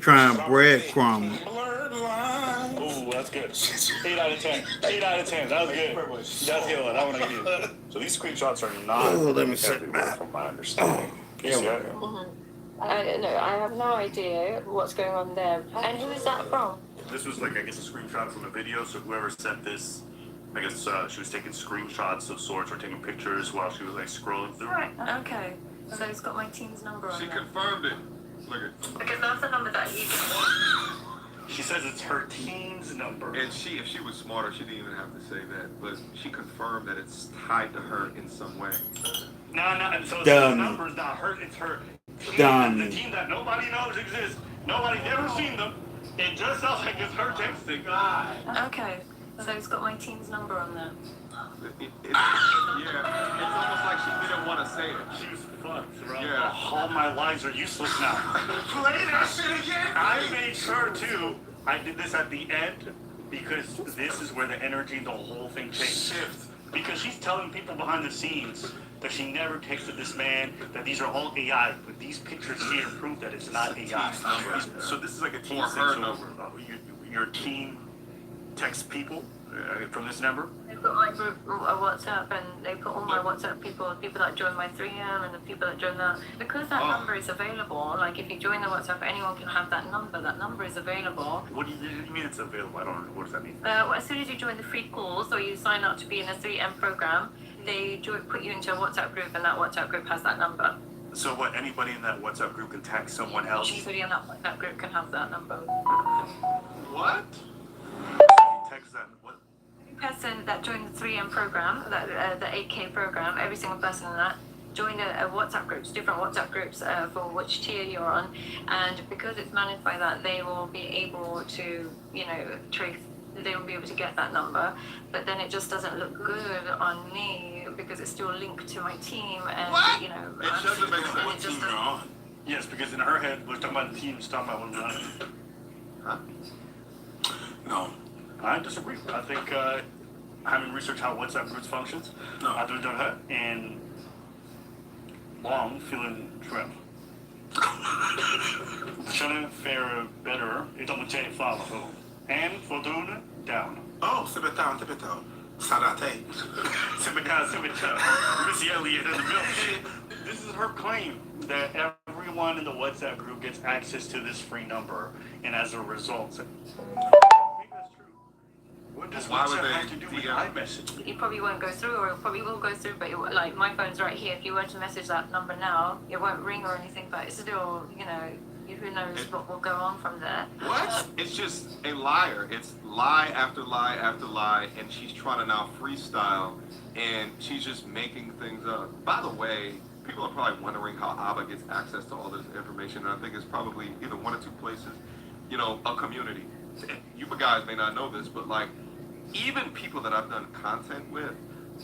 S1: Trying breadcrumb.
S4: Ooh, that's good. 8 out of 10. 8 out of 10. That was good. That's good one. I want to give you. So these screenshots are not
S1: Let me sit
S4: everywhere,
S1: back.
S4: from my understanding. Yeah.
S7: I have no idea what's going on there. And who is that from?
S4: This was like, I guess, a screenshot from a video. So whoever sent this, I guess she was taking screenshots of sorts or taking pictures while she was like scrolling through.
S7: Right, okay. So it's got my team's number on
S6: She
S7: there.
S6: confirmed it. Look at.
S7: Because that's the number that he
S4: She says it's her team's number.
S6: And if she was smarter, she didn't even have to say that. But she confirmed that it's tied to her in some way.
S4: No. So
S1: Dummy.
S4: the number's not her. It's her team.
S1: Dummy.
S4: The team that nobody knows exists. Nobody's ever seen them. It just sounds like it's her texting.
S7: Okay. So it's got my team's number on there.
S6: It's almost like she didn't want to say it.
S4: She was fucked, right?
S6: Yeah.
S4: All my lies are useless now.
S14: Play that shit again.
S4: I made sure too. I did this at the end because this is where the energy, the whole thing shifts. Because she's telling people behind the scenes that she never texted this man, that these are all AI, but these pictures here prove that it's not AI. So this is like a team
S6: Or her number.
S4: Your team texts people from this number?
S7: They put my group WhatsApp, and they put all my WhatsApp people that join my 3M and the people that join that. Because that number is available, like if you join the WhatsApp, anyone can have that number. That number is available.
S4: What do you mean it's available? I don't know. What does that mean?
S7: Well, as soon as you join the free calls or you sign up to be in a 3M program, they put you into a WhatsApp group, and that WhatsApp group has that number.
S4: So what, anybody in that WhatsApp group can text someone else?
S7: Anybody in that group can have that number.
S4: What? Text that, what?
S7: Every person that joined the 3M program, the 8K program, every single person in that, join a WhatsApp groups, different WhatsApp groups for which tier you're on. And because it's managed by that, they will be able to, trace, they will be able to get that number. But then it just doesn't look good on me because it's still linked to my team. And,
S6: What?
S4: It doesn't make sense. What team you're on? Yes, because in her head, we're talking about the team, she's talking about one another.
S6: Huh?
S4: No. I disagree. I think having researched how WhatsApp groups functions, after done that, and long feeling shrimp. Shouldn't fare better. Ito mo chain falso. And fortuna down.
S9: Oh, Sibetown. Sarate.
S4: Missy Elliott in the middle. This is her claim that everyone in the WhatsApp group gets access to this free number, and as a result, maybe that's true. What does WhatsApp have to do with iMessage?
S7: It probably won't go through, or it probably will go through, but like my phone's right here. If you were to message that number now, it won't ring or anything, but it's still, who knows what will go on from there.
S6: What? It's just a liar. It's lie after lie after lie, and she's trying to now freestyle, and she's just making things up. By the way, people are probably wondering how Abba gets access to all this information, and I think it's probably either one or two places, a community. You guys may not know this, but like, even people that I've done content with,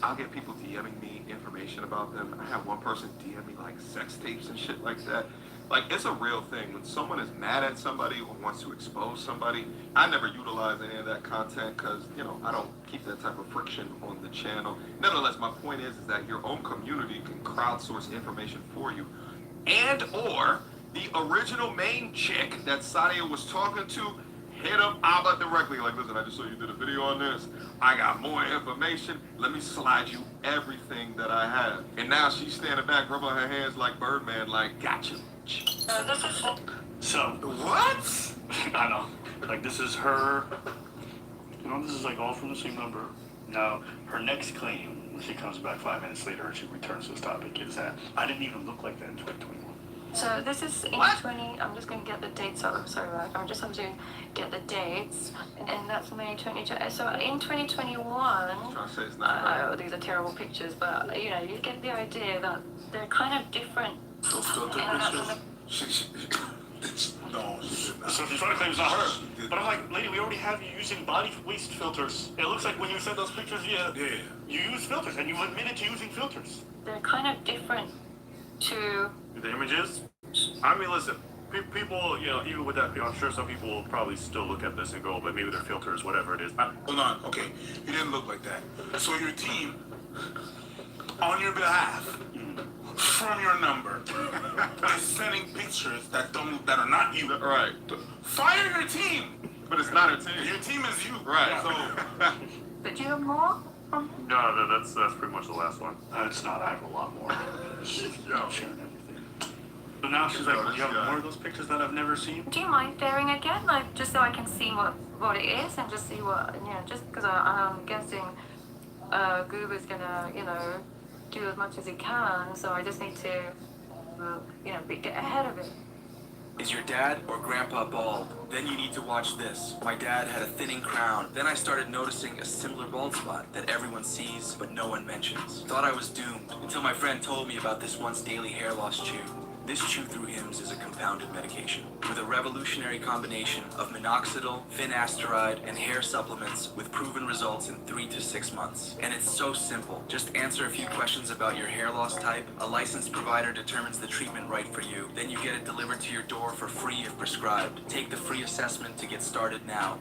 S6: I'll get people DMing me information about them. I have one person DM me like sex tapes and shit like that. Like, it's a real thing. When someone is mad at somebody or wants to expose somebody, I never utilize any of that content because, I don't keep that type of friction on the channel. Nevertheless, my point is that your own community can crowdsource information for you. And or the original main chick that Sadia was talking to, hit up Abba directly. Like, listen, I just saw you did a video on this. I got more information. Let me slide you everything that I have. And now she's standing back, rubbing her hands like Birdman, like, gotcha.
S4: So,
S9: What?
S4: I know. Like this is her. You know, this is like all from the same number. Now, her next claim, when she comes back 5 minutes later and she returns to this topic, is that I didn't even look like that in 2021.
S7: So this is in 20. I'm just going to get the dates out. I'm sorry, right? I'm just having to get the dates, and that's May 22. So in 2021, these are terrible pictures, but you know, you get the idea that they're kind of different.
S9: Those filter pictures? No, she did not.
S4: So she's trying to claim it's not her. But I'm like, lady, we already have you using body waste filters. It looks like when you sent those pictures, you use filters, and you admitted to using filters.
S7: They're kind of different to
S15: the images. I mean, listen, people, you know, even with that, I'm sure some people will probably still look at this and go, but maybe their filters, whatever it is.
S9: Hold on, okay. You didn't look like that. So your team, on your behalf, from your number, is sending pictures that are not you.
S15: Right.
S9: Fire your team.
S15: But it's not a team.
S9: Your team is you.
S15: Right.
S9: So.
S7: But do you have more?
S15: No, that's pretty much the last one.
S4: It's not. I have a lot more.
S15: Yeah.
S4: Sharing everything. But now she's like, you have more of those pictures that I've never seen?
S7: Do you mind sharing again, like just so I can see what it is and just see what, you know, just because I'm guessing Goober's gonna, you know, do as much as he can, so I just need to, you know, get ahead of it.
S16: Is your dad or grandpa bald? Then you need to watch this. My dad had a thinning crown. Then I started noticing a similar bald spot that everyone sees but no one mentions. Thought I was doomed until my friend told me about this once daily hair loss chew. This chew through Hims is a compounded medication with a revolutionary combination of minoxidil, finasteride, and hair supplements with proven results in 3 to 6 months. And it's so simple. Just answer a few questions about your hair loss type. A licensed provider determines the treatment right for you. Then you get it delivered to your door for free if prescribed. Take the free assessment to get started now.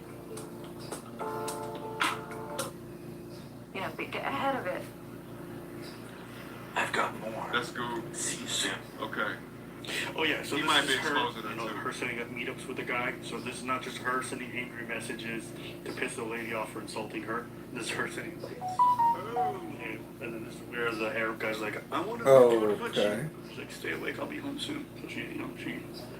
S7: You know, get ahead of it.
S6: I've got more.
S15: Let's go.
S6: See you soon.
S15: Okay.
S4: Oh yeah, so
S15: He
S4: this
S15: might
S4: is
S15: be
S4: her,
S15: exposing it
S4: you know,
S15: too.
S4: her setting up meetups with the guy. So this is not just her sending angry messages to piss the lady off for insulting her. This is her sending dates. Oh, yeah. And then this is where the Arab guy's like, I want to punch you. She's like, stay awake, I'll be home soon. So she, you know,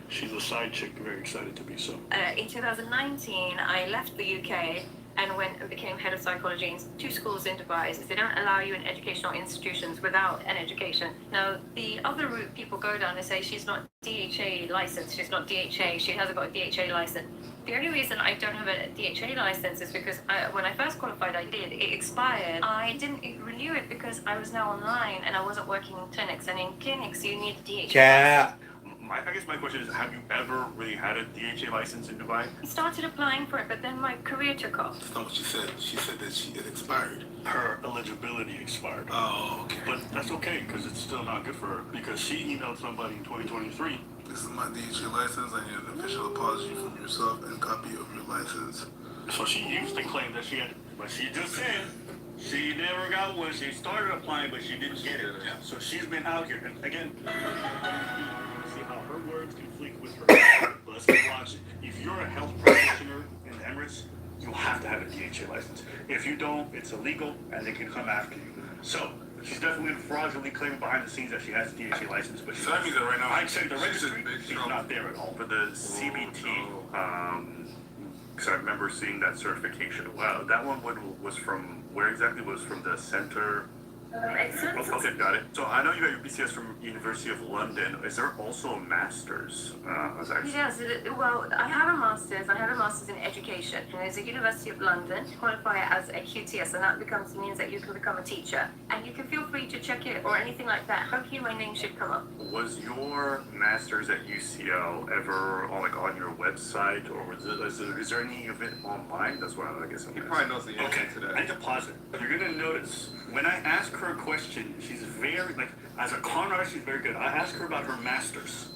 S4: she's a side chick, very excited to be so.
S7: In 2019, I left the UK and went and became head of psychology in 2 schools in Dubai. So they don't allow you in educational institutions without an education. Now, the other route people go down is say she's not DHA licensed, she's not DHA, she hasn't got a DHA license. The only reason I don't have a DHA license is because when I first qualified, it expired. I didn't renew it because I was now online and I wasn't working in clinics. And in clinics, you need a DHA license.
S15: I guess my question is, have you ever really had a DHA license in Dubai?
S7: I started applying for it, but then my career took off.
S9: That's not what she said. She said that it expired.
S4: Her eligibility expired.
S9: Oh, okay.
S4: But that's okay, because it's still not good for her. Because she emailed somebody in 2023.
S9: This is my DHA license. I need an official apology from yourself and a copy of your license.
S4: So she used to claim that she had, but she just said she never got one. She started applying, but she didn't get it. So she's been out here. And again, see how her words conflict with her. But let's keep watching. If you're a health practitioner in the Emirates, you have to have a DHA license. If you don't, it's illegal, and they can come after you. So she's definitely fraudulently claiming behind the scenes that she has a DHA license, but
S9: So that means that right now,
S4: I'd say the registry is not there at all.
S15: For the CBT, because I remember seeing that certification. Wow, that one was from, where exactly was from the center? Okay, got it. So I know you got your BCS from University of London. Is there also a master's?
S7: Yes, well, I have a master's. I have a master's in education. And there's a University of London to qualify as a QTS, and that means that you can become a teacher. And you can feel free to check it or anything like that. Hopefully my name should come up.
S15: Was your master's at UCL ever on your website, or is there any of it online? That's what I guess I'm.
S6: He probably knows the answer to that.
S4: I need to pause it. You're gonna notice when I ask her a question, she's very as a con artist, she's very good. I ask her about her master's.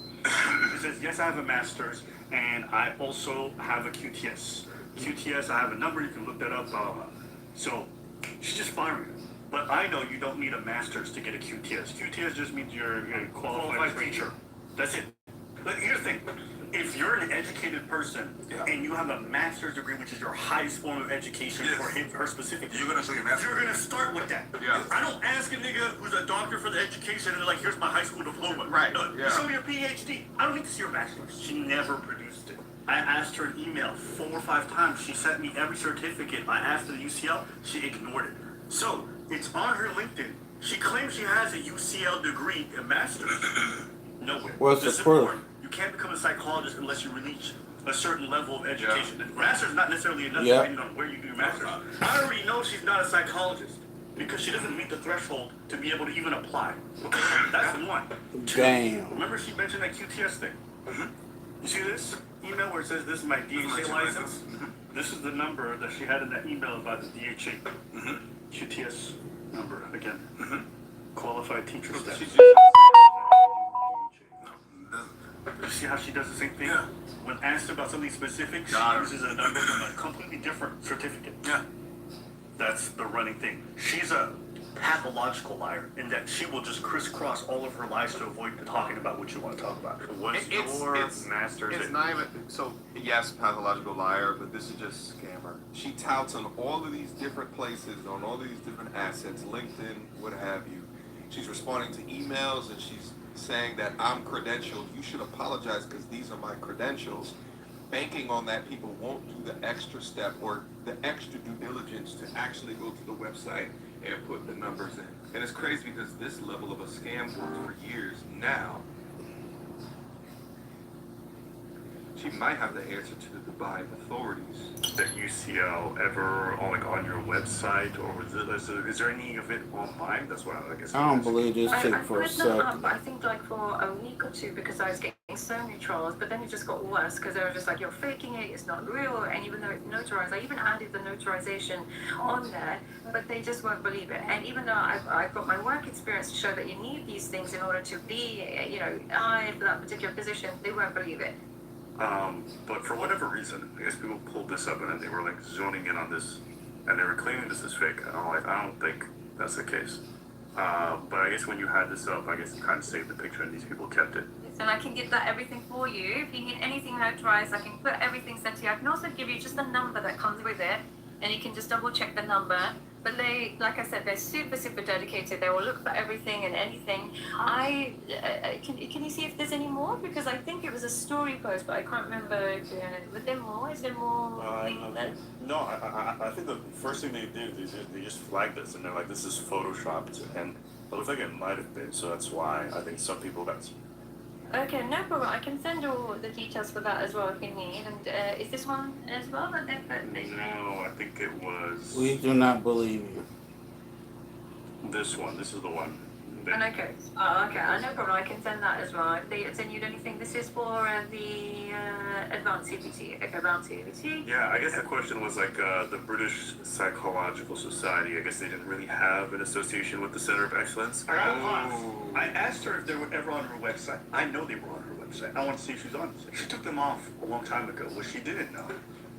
S4: She says, yes, I have a master's, and I also have a QTS. QTS, I have a number, you can look that up, blah, blah, blah. So, she's just firing it. But I know you don't need a master's to get a QTS. QTS just means you're a qualified teacher. That's it. But here's the thing. If you're an educated person and you have a master's degree, which is your highest form of education for her specific,
S9: you're gonna show your master's.
S4: You're gonna start with that.
S15: Yeah.
S4: I don't ask a nigga who's a doctor for the education and they're like, here's my high school diploma.
S15: Right.
S4: No, you show me your PhD. I don't need to see your master's. She never produced it.
S15: I asked her an email 4 or 5 times. She sent me every certificate. I asked her the UCL. She ignored it. So it's on her LinkedIn. She claims she has a UCL degree, a master's. Nowhere.
S1: What's the
S15: This is
S1: proof?
S15: important. You can't become a psychologist unless you reach a certain level of education. The master's is not necessarily enough depending on where you do your master's. I already know she's not a psychologist because she doesn't meet the threshold to be able to even apply. Okay, that's one.
S1: Damn.
S15: Remember she mentioned that QTS thing? You see this email where it says this is my DHA license? This is the number that she had in that email about the DHA. QTS number again. Qualified teacher status. You see how she does the same thing? Yeah. When asked about something specific, she uses a number from a completely different certificate. Yeah. That's the running thing. She's a pathological liar in that she will just crisscross all of her lies to avoid talking about what you want to talk about.
S6: What's your master's? It's not even, so yes, pathological liar, but this is just scammer. She touts on all of these different places, on all of these different assets, LinkedIn, what have you. She's responding to emails and she's saying that I'm credentialed. You should apologize because these are my credentials. Banking on that people won't do the extra step or the extra due diligence to actually go to the website and put the numbers in. And it's crazy because this level of a scam worked for years now. She might have the answer to the Dubai authorities.
S15: That UCL ever on your website, or is there any of it online? That's what I guess.
S1: I don't believe this chick for a
S7: put them up,
S1: second.
S7: I think like for a week or two because I was getting so many trolls, but then it just got worse because they were just like, you're faking it, it's not real, and even though it's notarized, I even added the notarization on there, but they just won't believe it. And even though I've got my work experience to show that you need these things in order to be, hired for that particular position, they won't believe it.
S15: But for whatever reason, I guess people pulled this up and then they were like zoning in on this, and they were claiming this is fake. And I'm like, I don't think that's the case. But I guess when you had this up, I guess you kind of saved the picture and these people kept it.
S7: And I can get that everything for you. If you need anything notarized, I can put everything sent to you. I can also give you just the number that comes with it, and you can just double check the number. But they, like I said, they're super, super dedicated. They will look for everything and anything. Can you see if there's any more? Because I think it was a story post, but I can't remember. Was there more? Is there more?
S15: No, I think the first thing they did is they just flagged this, and they're like, this is photoshopped, and it looks like it might have been, so that's why I think some people that's...
S7: Okay, no problem. I can send all the details for that as well if you need. And is this one as well?
S15: No, I think it was...
S1: We do not believe you.
S15: This one. This is the one.
S7: Okay. Oh, okay. No problem. I can send that as well. If they send you anything, this is for the advanced CBT. Okay, advanced CBT.
S15: Yeah, I guess the question was like the British Psychological Society. I guess they didn't really have an association with the Center of Excellence. I asked her if they were ever on her website. I know they were on her website. I want to see if she's on it. She took them off a long time ago. What she didn't know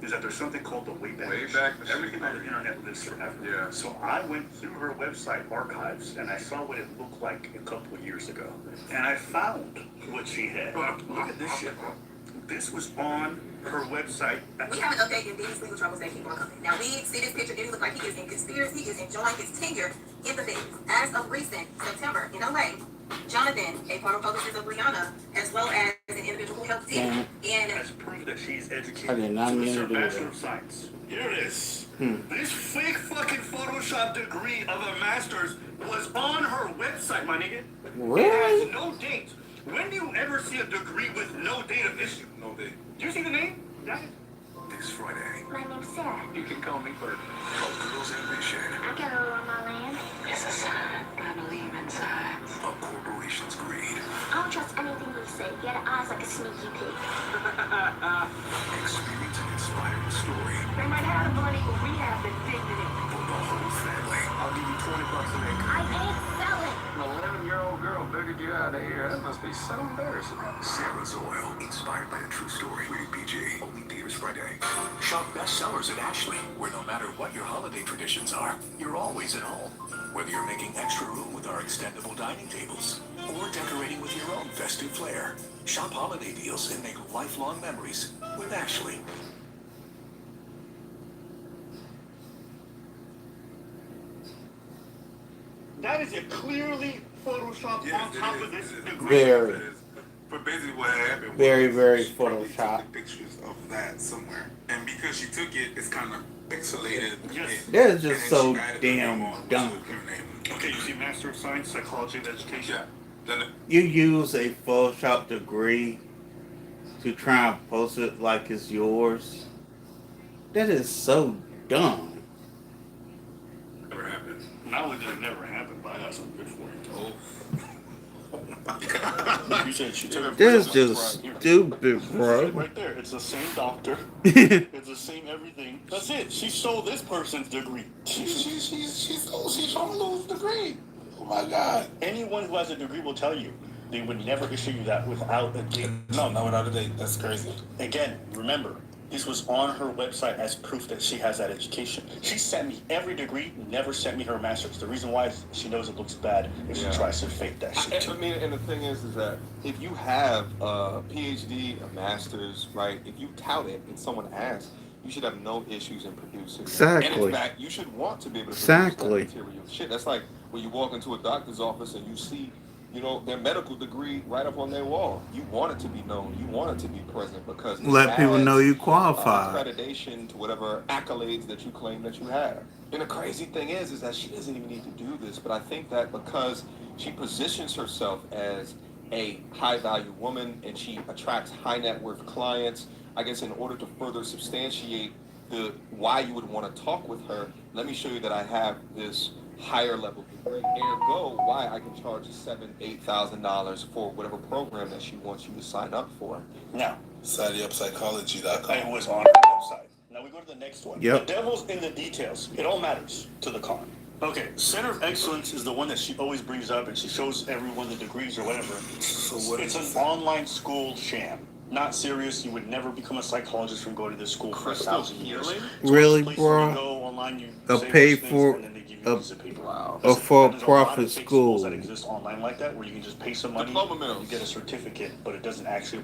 S15: is that there's something called the Wayback Machine. Everything on the internet lives forever. Yeah. So I went through her website archives and I saw what it looked like a couple of years ago. And I found what she had. Look at this shit. This was on her website.
S17: We have an update in Diddy's legal troubles that keep on coming. Now we see this picture. Diddy look like he is in conspiracy, is enjoying his tenure in the business. As of recent September in LA, Jonathan, a former publicist of Rihanna, as well as an individual who helped Diddy in...
S15: As proof that she's educated.
S1: I did not mean to do
S15: Bachelor of
S1: that.
S15: Science. Here it is. This fake fucking Photoshop degree of a master's was on her website, my nigga.
S1: Really?
S15: It has no date. When do you ever see a degree with no date of issue?
S6: No date.
S15: Do you see the name? Yeah.
S18: This Friday.
S5: My name's Sarah.
S18: You can call me Bert. A girl's ambition.
S5: I got a on my land.
S12: It's a sign. I believe in signs.
S18: A corporation's greed.
S5: I don't trust anything you say. You got eyes like a sneaky pig.
S18: Experience an inspiring story.
S12: They might have the money, but we have the dignity.
S18: For the whole family.
S16: I'll give you $20 an acre.
S5: I ain't selling.
S16: An 11-year-old girl booted you out of here. That must be so embarrassing.
S18: Sarah's Oil. Inspired by a true story. Rated PG. Only theaters Friday. Shop bestsellers at Ashley, where no matter what your holiday traditions are, you're always at home. Whether you're making extra room with our extendable dining tables or decorating with your own festive flair, shop holiday deals and make lifelong memories with Ashley.
S15: That is a clearly photoshopped on top of this degree.
S1: Very.
S9: But basically, what happened
S1: Very,
S9: was
S1: very
S9: she probably took
S1: Photoshop.
S9: the pictures of that somewhere, and because she took it, it's kind of pixelated.
S4: Yes.
S1: That is
S9: And
S1: just
S9: then
S1: so
S9: she added her
S1: damn
S9: name on, which
S1: dumb.
S9: was her name.
S4: Okay, you see Master of Science, Psychology and Education?
S9: Yeah. Then it,
S1: You use a Photoshop degree to try and post it like it's yours. That is so dumb.
S9: never happened.
S4: Not only did it never happen, but I got something good for you.
S9: Oh.
S4: You said she took
S1: That's just stupid, bro.
S4: right there. It's the same doctor. It's the same everything. That's it. She stole this person's degree.
S9: She showed Lou's degree. Oh my God.
S4: Anyone who has a degree will tell you they would never issue you that without a date.
S9: No, not without a date. That's crazy.
S4: Again, remember, this was on her website as proof that she has that education. She sent me every degree, never sent me her master's. The reason why is she knows it looks bad if she tries to fake that shit.
S6: I mean, and the thing is that if you have a PhD, a master's, right? If you tout it and someone asks, you should have no issues in producing it. And
S1: Exactly.
S6: in fact, you should want to be able to
S1: Exactly.
S6: produce that material. Shit, that's like when you walk into a doctor's office and you see, you know, their medical degree right up on their wall. You want it to be known. You want it to be present because it
S1: Let people know
S6: adds,
S1: you qualified.
S6: accreditation to whatever accolades that you claim that you have. And the crazy thing is that she doesn't even need to do this. But I think that because she positions herself as a high value woman and she attracts high net worth clients, I guess in order to further substantiate the why you would want to talk with her, let me show you that I have this higher level degree. Ergo, why I can charge $7,000-8,000 for whatever program that she wants you to sign up for.
S4: Now,
S9: SadiaPsychology.com.
S4: it was on her website. Now we go to the next one.
S1: Yep.
S4: The devil's in the details. It all matters to the con. Okay, Center of Excellence is the one that she always brings up, and she shows everyone the degrees or whatever.
S9: So what
S4: It's
S9: is
S4: an online school sham. Not serious. You would never become a psychologist from going to this school for 1,000 years.
S6: Healing?
S4: It's
S1: Really,
S4: one of those places
S1: bro?
S4: You go online, you
S1: A
S4: say
S1: paid
S4: those things,
S1: for-
S4: and then they give you
S1: a-
S4: pieces of paper.
S6: Wow.
S1: A
S4: Listen,
S1: for-profit
S4: there's a lot of fake schools
S1: school.
S4: that exist online like that, where you can just pay some money
S6: Diploma
S4: and you
S6: mills.
S4: get a certificate, but it doesn't actually.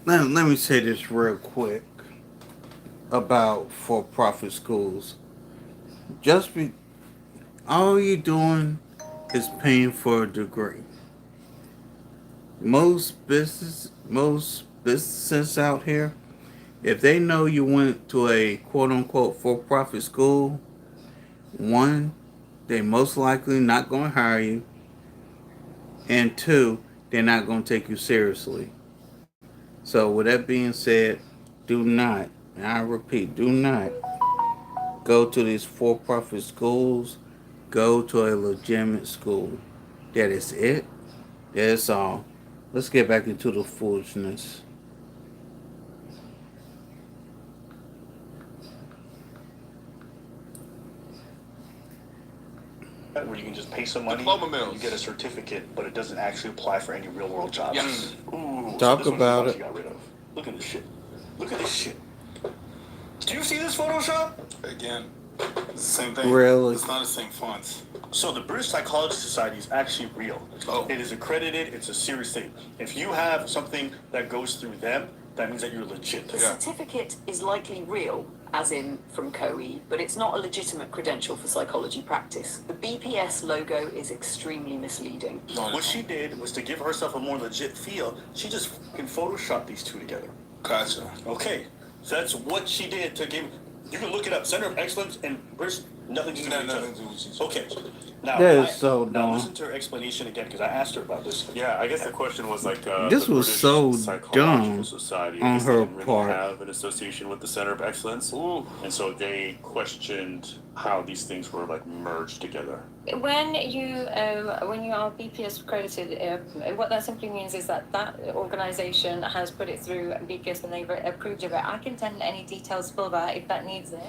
S1: Let me say this real quick about for-profit schools. All you're doing is paying for a degree. Most businesses out here, if they know you went to a quote-unquote for-profit school, one, they most likely not going to hire you, and two, they're not going to take you seriously. So with that being said, do not, and I repeat, do not go to these for-profit schools. Go to a legitimate school. That is it. That is all. Let's get back into the foolishness.
S4: Where you can just pay some money,
S6: Diploma
S4: and
S6: mills.
S4: you get a certificate, but it doesn't actually apply for any real world jobs.
S6: Yes.
S4: Ooh, so
S1: Talk
S4: this one's
S1: about
S4: the one
S1: it.
S4: she got rid of. Look at this shit. Look at this shit. Do you see this Photoshop?
S9: Again, it's the same thing.
S1: Really?
S9: It's not the same fonts.
S4: So the British Psychology Society is actually real.
S9: Oh.
S4: It is accredited. It's a serious thing. If you have something that goes through them, that means that you're legit.
S10: The certificate is likely real, as in from COE, but it's not a legitimate credential for psychology practice. The BPS logo is extremely misleading.
S4: What she did was to give herself a more legit feel. She just fucking photoshopped these two together.
S9: Gotcha.
S4: Okay, so that's what she did to give. You can look it up. Center of Excellence and British. Nothing to do with each other.
S9: Nothing to do with each other.
S4: Okay. Now,
S1: That is so
S4: now
S1: dumb.
S4: listen to her explanation again because I asked her about this.
S15: Yeah, I guess the question was like,
S1: This
S15: the
S1: was
S15: British
S1: so
S15: Psychological
S1: dumb
S15: Society,
S1: on
S15: I guess they
S1: her
S15: didn't really
S1: part.
S15: have an association with the Center of Excellence, and so they questioned how these things were like merged together.
S7: When you are BPS accredited, what that simply means is that organisation has put it through BPS and they've approved of it. I can send any details for that if that needs it.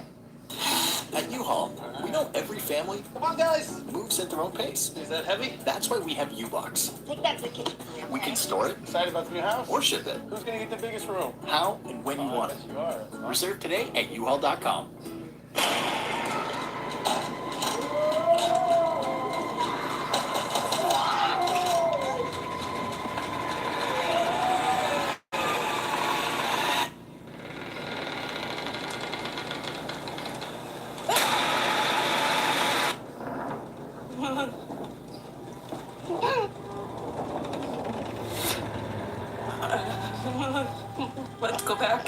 S19: At U-Haul, we know every family, come on guys, moves at their own pace. Is that heavy? That's why we have U-Box.
S5: Take that to the kitchen.
S19: We can store it,
S4: Excited about the new house?
S19: or ship it,
S4: Who's gonna get the biggest room?
S19: how and when you want it.
S4: You are.
S19: Reserve today at uhaul.com.
S10: Let's go back.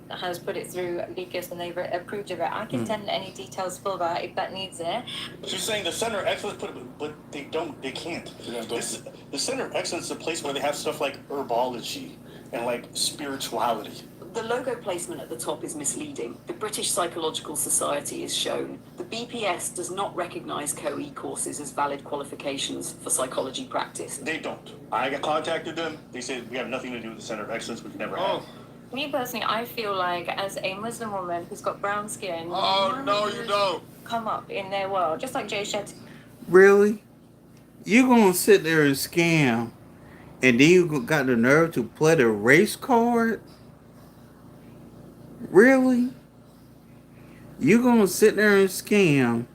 S7: Has put it through Lucas and they've approved of it. I can send any details for that if that needs it.
S4: She's saying the Center of Excellence put it, but they can't. The Center of Excellence is a place where they have stuff like herbology and like spirituality.
S10: The logo placement at the top is misleading. The British Psychological Society is shown. The BPS does not recognise COE courses as valid qualifications for psychology practice.
S4: They don't. I got contacted them. They said we have nothing to do with the Center of Excellence. We've never had.
S7: Me personally, I feel like as a Muslim woman who's got brown skin,
S6: no, you don't.
S7: come up in their world, just like Jay Shetty.
S1: Really? You gonna sit there and scam, and then you got the nerve to play the race card? Really? You gonna sit there and scam,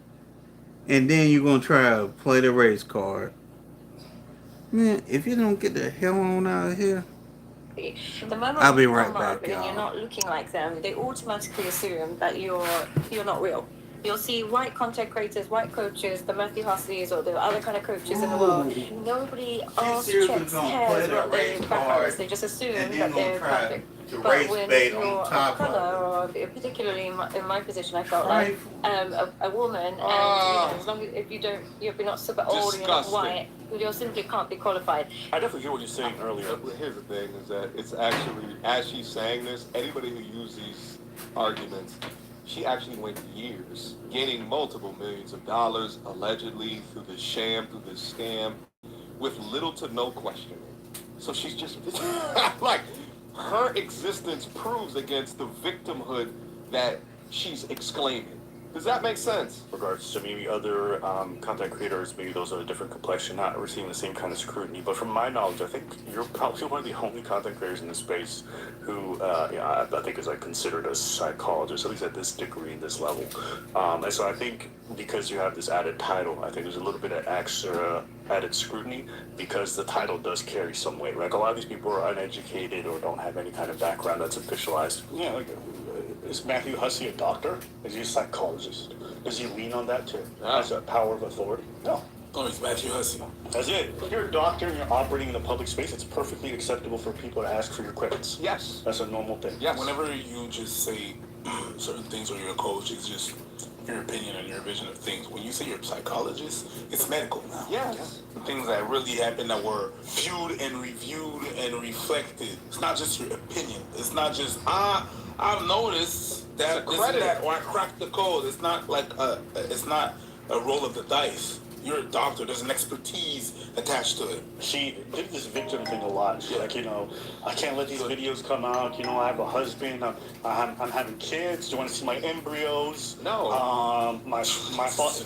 S1: and then you gonna try to play the race card? Man, if you don't get the hell on out of here.
S7: The moment
S1: I'll be
S7: you
S1: right
S7: come
S1: back,
S7: up and
S1: y'all.
S7: you're not looking like them, they automatically assume that you're not real. You'll see white content creators, white coaches, the Matthew Husleys or the other kind of coaches in the world. Nobody asks, checks, cares what their background is. They just assume that they're perfect. But when you're a colour, or particularly in my position, I felt like a woman, and as long as if you're not super old and you're not white, you simply can't be qualified.
S4: I definitely hear what you're saying earlier.
S6: Here's the thing: is that it's actually, as she's saying this, anybody who uses these arguments, she actually went years gaining multiple millions of dollars allegedly through this sham, through this scam, with little to no questioning. So she's just like. Her existence proves against the victimhood that she's exclaiming. Does that make sense?
S4: Regards to maybe other content creators, maybe those are a different complexion, not receiving the same kind of scrutiny. But from my knowledge, I think you're probably one of the only content creators in this space who, I think is like considered a psychologist, at least at this degree and this level. And so I think because you have this added title, I think there's a little bit of extra added scrutiny because the title does carry some weight. Like a lot of these people are uneducated or don't have any kind of background that's officialized. Yeah, like. Is Matthew Hussey a doctor? Is he a psychologist? Does he lean on that too? As a power of authority? No.
S9: Oh, it's Matthew Hussey.
S4: That's it. If you're a doctor and you're operating in a public space, it's perfectly acceptable for people to ask for your credits.
S6: Yes.
S4: That's a normal thing.
S9: Yes. Whenever you just say certain things or you're a coach, it's just your opinion and your vision of things. When you say you're a psychologist, it's medical now.
S6: Yes.
S9: The things that really happened that were viewed and reviewed and reflected. It's not just your opinion. It's not just, I've noticed that this and that, or I cracked the code. It's not like it's not a roll of the dice. You're a doctor. There's an expertise attached to it.
S4: She did this victim thing a lot. She's like, I can't let these videos come out. I have a husband. I'm having kids. Do you want to see my embryos?
S6: No.
S4: My thoughts.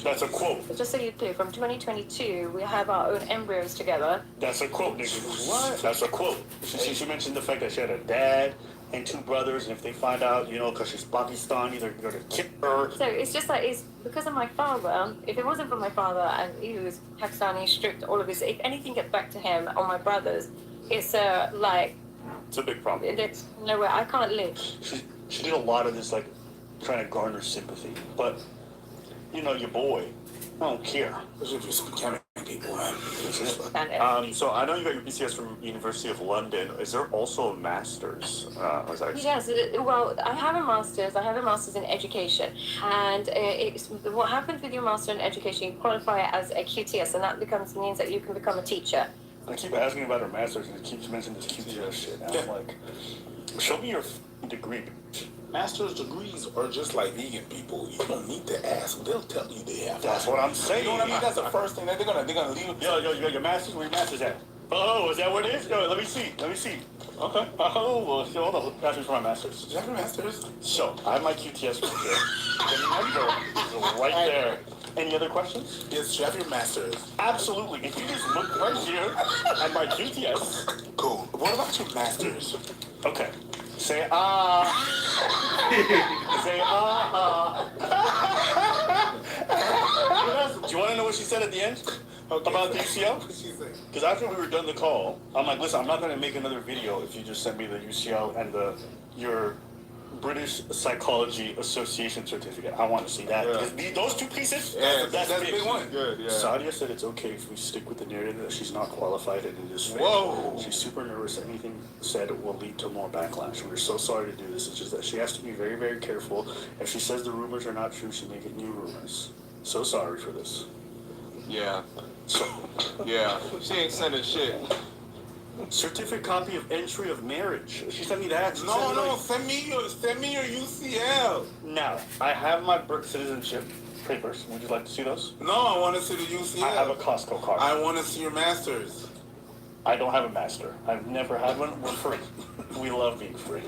S4: That's a quote.
S7: Just so you're clear, from 2022, we have our own embryos together.
S4: That's a quote, nigga. What? That's a quote. She mentioned the fact that she had a dad and two brothers, and if they find out, because she's Pakistani, they're going to kill her.
S7: So it's just like, it's because of my father. If it wasn't for my father, and he was Pakistani, strict, all of this, if anything gets back to him or my brothers, it's like...
S4: It's a big problem.
S7: There's no way, I can't live.
S4: She did a lot of this, like, trying to garner sympathy. But, your boy, I don't care.
S9: Especially if you're scamming people, man.
S4: So I know you got your BCS from University of London. Is there also a master's?
S7: Yes, well, I have a master's. I have a master's in education. And what happens with your master in education, you qualify as a QTS, and that means that you can become a teacher.
S4: I keep asking about her master's, and it keeps mentioning this QTS shit. And I'm like, show me your degree.
S9: Master's degrees are just like vegan people. You don't need to ask. They'll tell you they have.
S4: That's what I'm saying.
S9: You know what I mean? That's the first thing that they're gonna leave.
S4: Yo, your master's? Where your master's at? Oh, is that what it is? Yo, let me see. Okay. Oh, well, hold on. Ask me for my master's.
S9: Do you have your master's?
S4: So, I have my QTS right there. The number is right there. Any other questions?
S9: Yes, you have your master's.
S4: Absolutely. If you just look right here at my QTS.
S9: Cool. What about your master's?
S4: Okay. Say Say Do you want to know what she said at the end? About the UCL? Because after we were done the call, I'm like, listen, I'm not going to make another video if you just send me the UCL and your British Psychology Association certificate. I want to see that.
S6: Yeah.
S4: Because those two pieces, that's
S9: a big one.
S6: Good, yeah.
S4: Sadia said it's okay if we stick with the narrative that she's not qualified and it is fake.
S6: Whoa.
S4: She's super nervous. Anything said will lead to more backlash. We're so sorry to do this. It's just that she has to be very, very careful. If she says the rumors are not true, she may get new rumors. So sorry for this.
S6: Yeah.
S4: So,
S6: Yeah. She ain't sending shit.
S4: certificate copy of entry of marriage. She sent me that. She
S9: No,
S4: sent me,
S9: no,
S4: like,
S9: send me your UCL.
S4: Now, I have my birth citizenship papers. Would you like to see those?
S9: No, I want to see the UCL.
S4: I have a Costco card.
S9: I want to see your masters.
S4: I don't have a master. I've never had one. We're free. We love being free.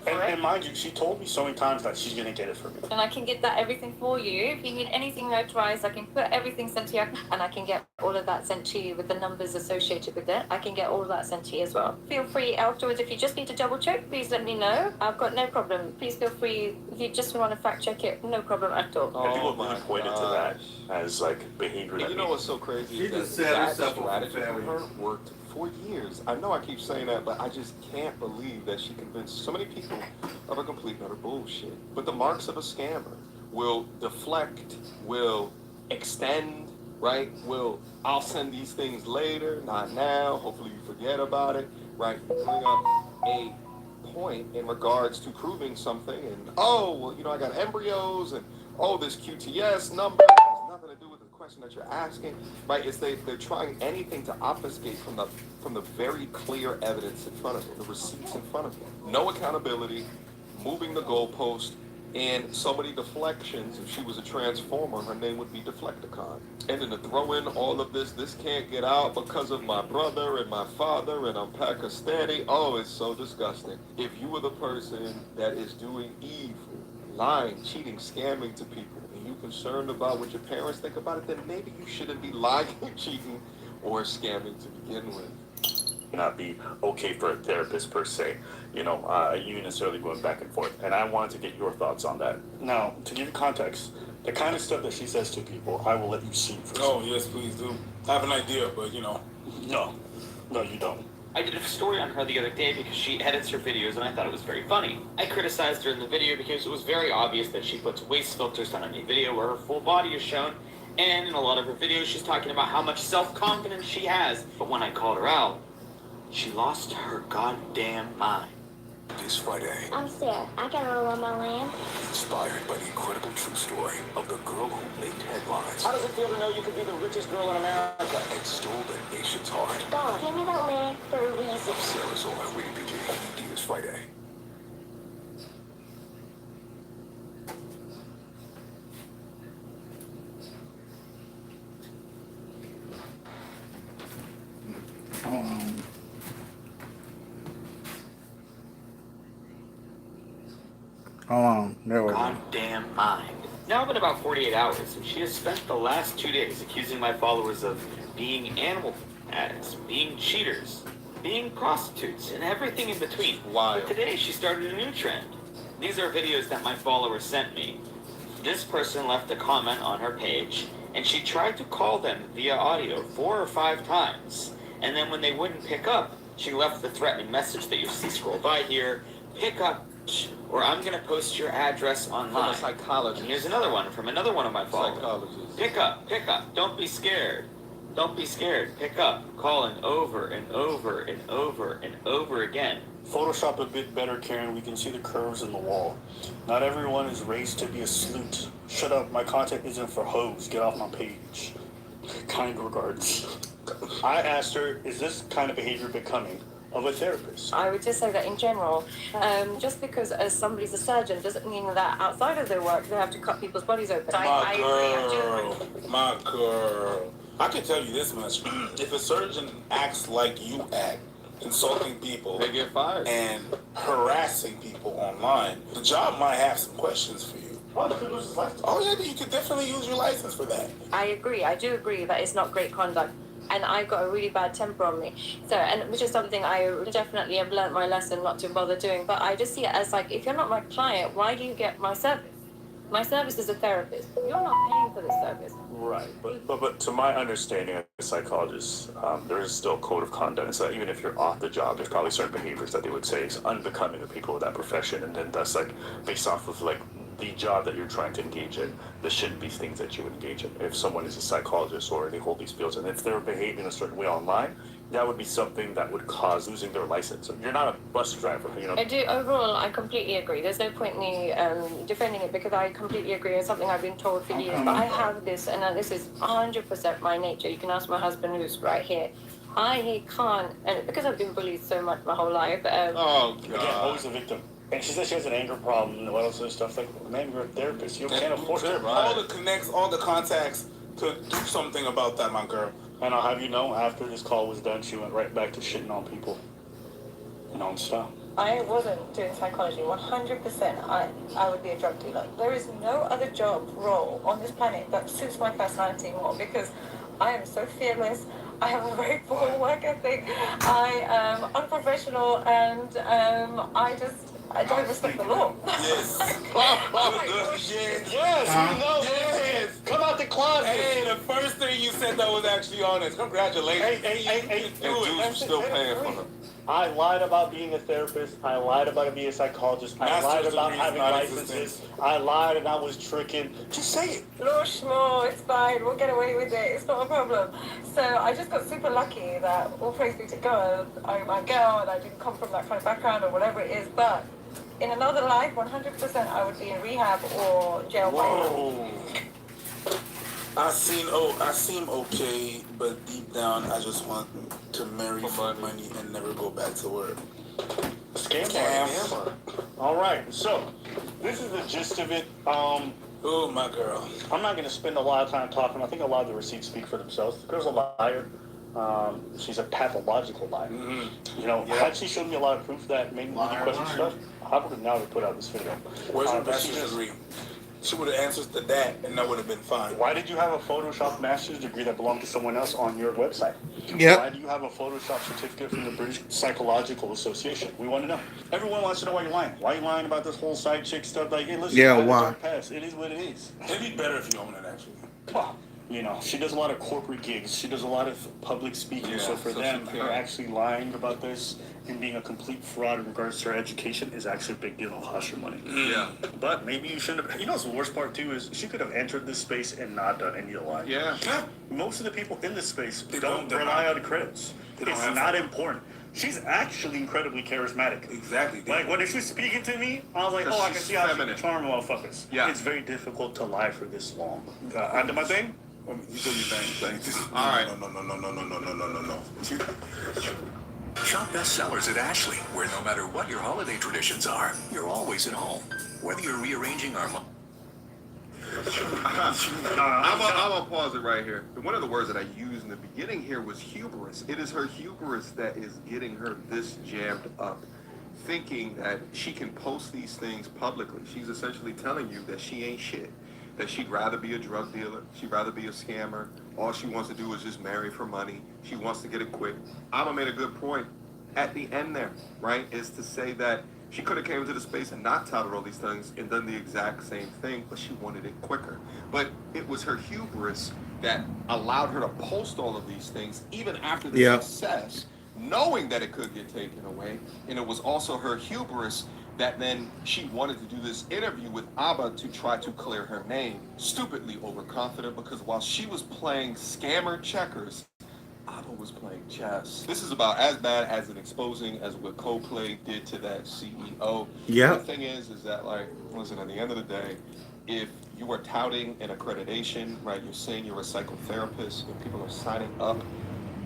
S4: And mind you, she told me so many times that she's going to get it for me.
S7: And I can get that everything for you. If you need anything notarized, I can put everything sent to you, and I can get all of that sent to you with the numbers associated with it. I can get all of that sent to you as well. Feel free afterwards, if you just need to double check, please let me know. I've got no problem. Please feel free, if you just want to fact check it, no problem at all.
S4: And people really pointed to that as like behavior.
S6: And
S4: that
S6: you know what's so crazy?
S1: She
S6: is
S1: just
S6: that
S1: set
S6: that
S1: herself up for
S6: strategy for
S1: failure.
S6: her worked for years. I know I keep saying that, but I just can't believe that she convinced so many people of a complete and utter bullshit. But the marks of a scammer will deflect, will extend, right? I'll send these things later, not now. Hopefully you forget about it, right? Bring up a point in regards to proving something, and oh, well, you know, I got embryos, and oh, this QTS number has nothing to do with the question that you're asking, right? It's they're trying anything to obfuscate from the very clear evidence in front of you, the receipts in front of you. No accountability, moving the goalpost, and so many deflections. If she was a transformer, her name would be Deflecticon. And then to throw in all of this can't get out because of my brother and my father and I'm Pakistani. Oh, it's so disgusting. If you were the person that is doing evil, lying, cheating, scamming to people, and you're concerned about what your parents think about it, then maybe you shouldn't be lying, cheating, or scamming to begin with.
S4: Not be okay for a therapist per se, you necessarily going back and forth. And I wanted to get your thoughts on that. Now, to give you context, the kind of stuff that she says to people, I will let you see first.
S9: Oh, yes, please do. I have an idea, but
S4: No, you don't.
S8: I did a story on her the other day because she edits her videos and I thought it was very funny. I criticized her in the video because it was very obvious that she puts waist filters on any video where her full body is shown, and in a lot of her videos she's talking about how much self-confidence she has. But when I called her out, she lost her goddamn mind.
S18: This Friday,
S5: I'm Sarah. I got all on my land.
S18: inspired by the incredible true story of the girl who made headlines
S19: How does it feel to know you could be the richest girl in America?
S18: and stole the nation's heart.
S5: God gave me that land for a reason.
S18: Sarah Zola, rated PG, this Friday.
S1: Hold on, there we go.
S8: Goddamn mind. Now been about 48 hours, and she has spent the last 2 days accusing my followers of being animal addicts, being cheaters, being prostitutes, and everything in between.
S6: Why?
S8: But today she started a new trend. These are videos that my followers sent me. This person left a comment on her page, and she tried to call them via audio 4 or 5 times. And then when they wouldn't pick up, she left the threatening message that you see scroll by here: pick up, or I'm going to post your address online.
S6: From a psychologist.
S8: And here's another one from another one of my followers.
S6: Psychologist.
S8: Pick up, don't be scared. Don't be scared, pick up, calling over and over and over and over again.
S4: Photoshop a bit better, Karen. We can see the curves in the wall. Not everyone is raised to be a sleuth. Shut up, my content isn't for hoes. Get off my page. Kind regards. I asked her, is this kind of behavior becoming of a therapist?
S7: I would just say that in general, just because somebody's a surgeon doesn't mean that outside of their work they have to cut people's bodies open. I agree.
S9: My girl. I can tell you this much. If a surgeon acts like you act, insulting people,
S6: they get fired,
S9: and harassing people online, the job might have some questions for you. Oh yeah, you could definitely use your license for that.
S7: I agree. I do agree that it's not great conduct. And I've got a really bad temper on me. So, and which is something I definitely have learned my lesson not to bother doing. But I just see it as like, if you're not my client, why do you get my service? My service is a therapist. You're not paying for this service.
S4: Right, but to my understanding as a psychologist, there is still a code of conduct. So even if you're off the job, there's probably certain behaviors that they would say is unbecoming of people with that profession, and then that's like based off of like the job that you're trying to engage in. There shouldn't be things that you would engage in. If someone is a psychologist or they hold these fields, and if they're behaving a certain way online, that would be something that would cause losing their license. You're not a bus driver, you know.
S7: I do. Overall, I completely agree. There's no point in me defending it because I completely agree. It's something I've been told for years. But I have this, and this is 100% my nature. You can ask my husband, who's right here. I can't, and because I've been bullied so much my whole life.
S4: Oh God! Again, always a victim. And she says she has an anger problem and all this other stuff. Like, man, you're a therapist. You can't afford it.
S9: All the connects, all the contacts to do something about that, my girl.
S4: And I'll have you know, after this call was done, she went right back to shitting on people. Non-stop.
S7: I wasn't doing psychology. 100%. I would be a drug dealer. There is no other job role on this planet that suits my personality more because I am so fearless. I have a very poor work ethic. I am unprofessional, and I don't respect the law.
S9: Yes.
S4: Yes, we know.
S9: Yes.
S4: Come out the closet.
S9: Hey, the first thing you said that was actually honest. Congratulations.
S4: Hey,
S6: And dude's still paying for her.
S4: I lied about being a therapist. I lied about being a psychologist. I lied about having licenses. I lied and I was tricking. Just say it.
S7: No, schmo, it's fine. We'll get away with it. It's not a problem. So I just got super lucky that, all praise be to God, I'm a girl and I didn't come from that kind of background or whatever it is. But in another life, 100% I would be in rehab or jail.
S9: Whoa. I seem okay, but deep down, I just want to marry for money and never go back to work.
S4: Scam. All right, so this is the gist of it.
S9: Oh, my girl.
S4: I'm not going to spend a lot of time talking. I think a lot of the receipts speak for themselves. The girl's a liar. She's a pathological liar.
S9: Mm-hmm.
S4: You know, had she showed me a lot of proof that made me question stuff, I would have now put out this video.
S9: Where's her bachelor's degree? She would have answered to that, and that would have been fine.
S4: Why did you have a Photoshop master's degree that belonged to someone else on your website?
S1: Yep.
S4: Why do you have a Photoshop certificate from the British Psychological Association? We want to know. Everyone wants to know why you're lying. Why are you lying about this whole side chick stuff? Like, hey, listen,
S1: Yeah,
S4: I had a
S1: why?
S4: dark past. It is what it is.
S9: It'd be better if you own it, actually.
S4: Well, you know, she does a lot of corporate gigs. She does a lot of public speaking.
S6: Yeah,
S4: so for
S6: so
S4: them,
S6: she
S4: her
S6: can.
S4: actually lying about this and being a complete fraud in regards to her education is actually a big deal. It'll cost your money.
S6: Yeah.
S4: But maybe you shouldn't have. You know what's the worst part, too, is she could have entered this space and not done any of the lying.
S6: Yeah.
S4: Most of the people in this space
S9: They
S4: don't
S9: don't-
S4: rely on credits.
S9: They don't
S4: It's
S9: have
S4: not
S9: to.
S4: important. She's actually incredibly charismatic.
S9: Exactly.
S4: Like, when she was speaking to me, I was like,
S6: Because
S4: oh, I can
S6: she's
S4: see how she
S6: feminine.
S4: can charm motherfuckers.
S6: Yeah.
S4: It's very difficult to lie for this long. I did my thing.
S9: You do your thing.
S6: All right.
S9: No.
S18: Shop bestsellers at Ashley, where no matter what your holiday traditions are, you're always at home. Whether you're rearranging our...
S6: I'm gonna pause it right here. One of the words that I used in the beginning here was hubris. It is her hubris that is getting her this jammed up, thinking that she can post these things publicly. She's essentially telling you that she ain't shit, that she'd rather be a drug dealer, she'd rather be a scammer. All she wants to do is just marry for money. She wants to get it quick. Alma made a good point at the end there, right, is to say that she could have came into the space and not touted all these things and done the exact same thing, but she wanted it quicker. But it was her hubris that allowed her to post all of these things even after the
S1: Yeah.
S6: success, knowing that it could get taken away. And it was also her hubris that then she wanted to do this interview with Abba to try to clear her name. Stupidly overconfident, because while she was playing scammer checkers, Abba was playing chess. This is about as bad as an exposing as what Coldplay did to that CEO.
S1: Yeah.
S6: The thing is that, like, listen, at the end of the day, if you are touting an accreditation, right, you're saying you're a psychotherapist, and people are signing up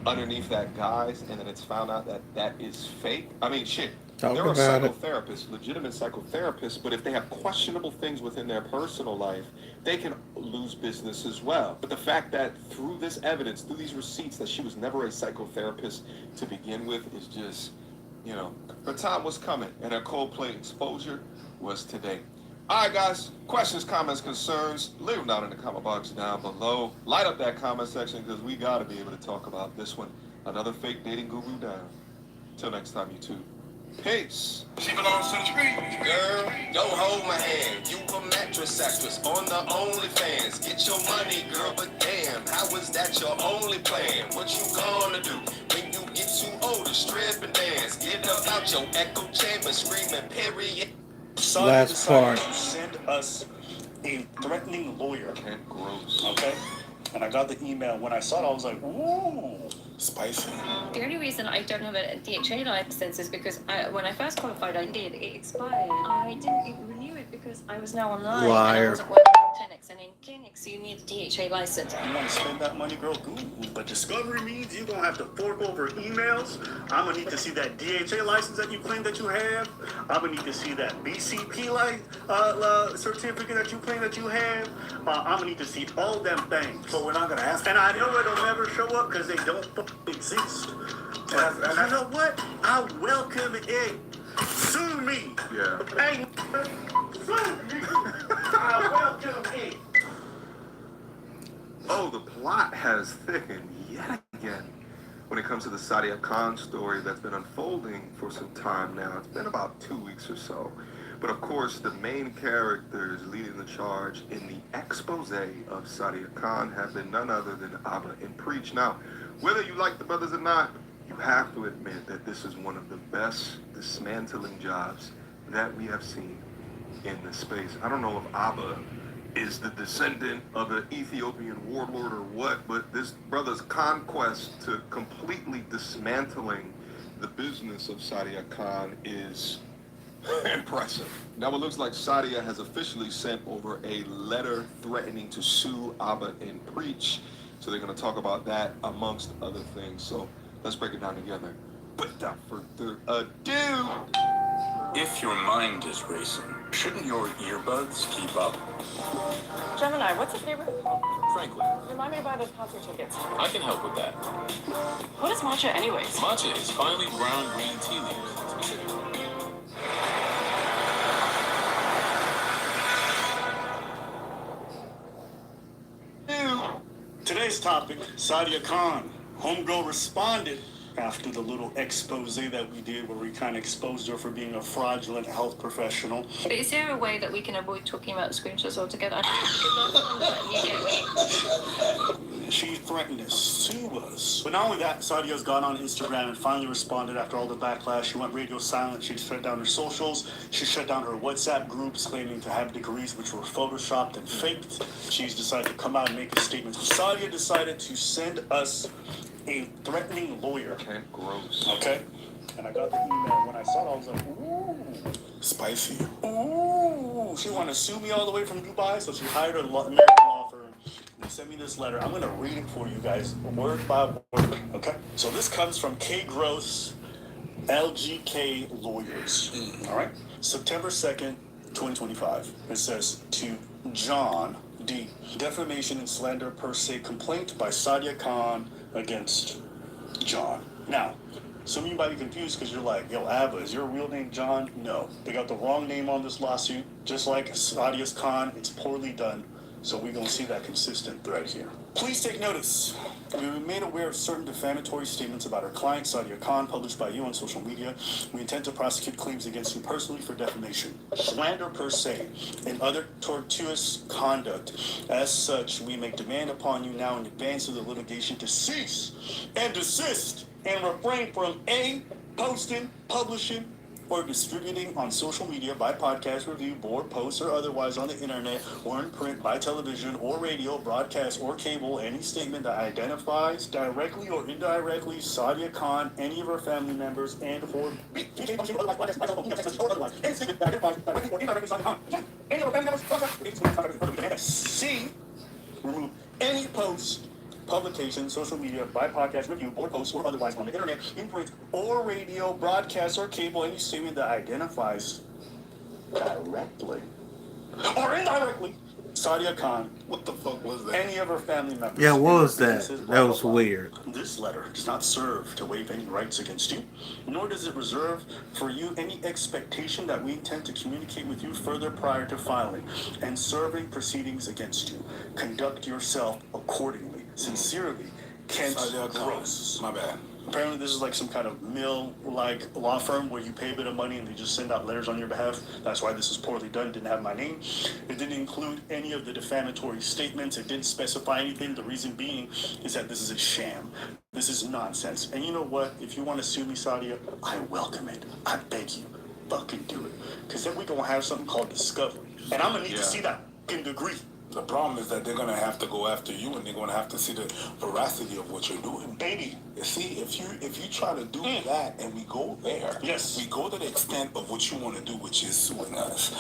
S6: underneath that guise, and then it's found out that that is fake. I mean, shit.
S1: Talk
S6: There are
S1: about it.
S6: psychotherapists, legitimate psychotherapists, but if they have questionable things within their personal life, they can lose business as well. But the fact that through this evidence, through these receipts, that she was never a psychotherapist to begin with is just, you know, her time was coming, and her Coldplay exposure was today. All right, guys, questions, comments, concerns, leave them down in the comment box down below. Light up that comment section, because we got to be able to talk about this one. Another fake dating guru down. Till next time, YouTube. Peace.
S14: She belongs to the street. Girl, don't hold my hand. You a mattress actress on the OnlyFans. Get your money, girl, but damn, how is that your only plan? What you gonna do when you get too old to strip and dance? Get up out your echo chamber screaming, period.
S4: Sadia
S1: Last
S4: decided
S1: part.
S4: to send us a threatening lawyer.
S6: Gross.
S4: Okay? And I got the email. When I saw it, I was like, ooh, spicy.
S7: The only reason I don't have a DHA license is because when I first qualified, I did. It expired. I didn't even renew it because I was now online and I
S1: Liar.
S7: wasn't working in clinics. And in clinics, you need a DHA license.
S4: You want to spend that money, girl? Good. But discovery means you're going to have to fork over emails. I'm going to need to see that DHA license that you claim that you have. I'm going to need to see that BCP certificate that you claim that you have. I'm going to need to see all them things. So we're not going to ask. And I know it'll never show up because they don't exist. And you know what? I welcome it. Sue me.
S6: Yeah.
S4: Hey, sue me. I welcome it.
S6: Oh, the plot has thickened yet again when it comes to the Sadia Khan story that's been unfolding for some time now. It's been about 2 weeks or so. But of course, the main characters leading the charge in the expose of Sadia Khan have been none other than Abba and Preach. Now, whether you like the brothers or not, you have to admit that this is one of the best dismantling jobs that we have seen in this space. I don't know if Abba is the descendant of an Ethiopian warlord or what, but this brother's conquest to completely dismantling the business of Sadia Khan is impressive. Now it looks like Sadia has officially sent over a letter threatening to sue Abba and Preach. So they're going to talk about that amongst other things. So let's break it down together. Without further ado.
S18: If your mind is racing, shouldn't your earbuds keep up?
S10: Gemini, what's your favorite?
S18: Frankly,
S10: Remind me to buy those concert tickets.
S18: I can help with that.
S10: What is matcha anyways?
S18: Matcha is finely ground green tea leaves.
S4: Today's topic, Sadia Khan. Homegirl responded after the little expose that we did where we kind of exposed her for being a fraudulent health professional.
S7: But is there a way that we can avoid talking about screenshots altogether?
S4: She threatened to sue us. But not only that, Sadia's gone on Instagram and finally responded after all the backlash. She went radio silent. She shut down her socials. She shut down her WhatsApp groups claiming to have degrees which were photoshopped and faked. She's decided to come out and make a statement. Sadia decided to send us a threatening lawyer.
S6: Okay, gross.
S4: Okay? And I got the email. When I saw it, I was like, ooh. Spicy. Ooh. She wanted to sue me all the way from Dubai, so she hired a American law firm. They sent me this letter. I'm going to read it for you guys, word by word. Okay? So this comes from K. Gross, LGK Lawyers. All right? September 2nd, 2025. It says, to John D. Defamation and slander per se complaint by Sadia Khan against John. Now, some of you might be confused because you're like, yo, Abba, is your real name John? No. They got the wrong name on this lawsuit. Just like Sadia's Khan, it's poorly done. So we're going to see that consistent thread here. Please take notice. We were made aware of certain defamatory statements about our client, Sadia Khan, published by you on social media. We intend to prosecute claims against you personally for defamation, slander per se, and other tortuous conduct. As such, we make demand upon you now in advance of the litigation to cease and desist and refrain from A, posting, publishing, or distributing on social media by podcast, review, board, posts, or otherwise on the internet or in print, by television or radio, broadcast or cable, any statement that identifies directly or indirectly Sadia Khan, any of her family members, and or C, remove any post, publication, social media, by podcast, review, board posts, or otherwise on the internet, in print, or radio, broadcast, or cable, any statement that identifies directly or indirectly Sadia Khan.
S6: What the fuck was that?
S4: Any of her family members.
S1: Yeah, what was that? That was weird.
S4: This letter does not serve to waive any rights against you, nor does it reserve for you any expectation that we intend to communicate with you further prior to filing and serving proceedings against you. Conduct yourself accordingly. Sincerely, Kent Gross.
S9: My bad.
S4: Apparently, this is like some kind of mill-like law firm where you pay a bit of money and they just send out letters on your behalf. That's why this is poorly done. Didn't have my name. It didn't include any of the defamatory statements. It didn't specify anything. The reason being is that this is a sham. This is nonsense. And you know what? If you want to sue me, Sadia, I welcome it. I beg you, fucking do it. Because then we're going to have something called discovery. And I'm going to need to see that fucking degree.
S9: The problem is that they're going to have to go after you, and they're going to have to see the veracity of what you're doing.
S4: Baby.
S9: See, if you try to do that, and we go there, we go to the extent of what you want to do, which is suing us,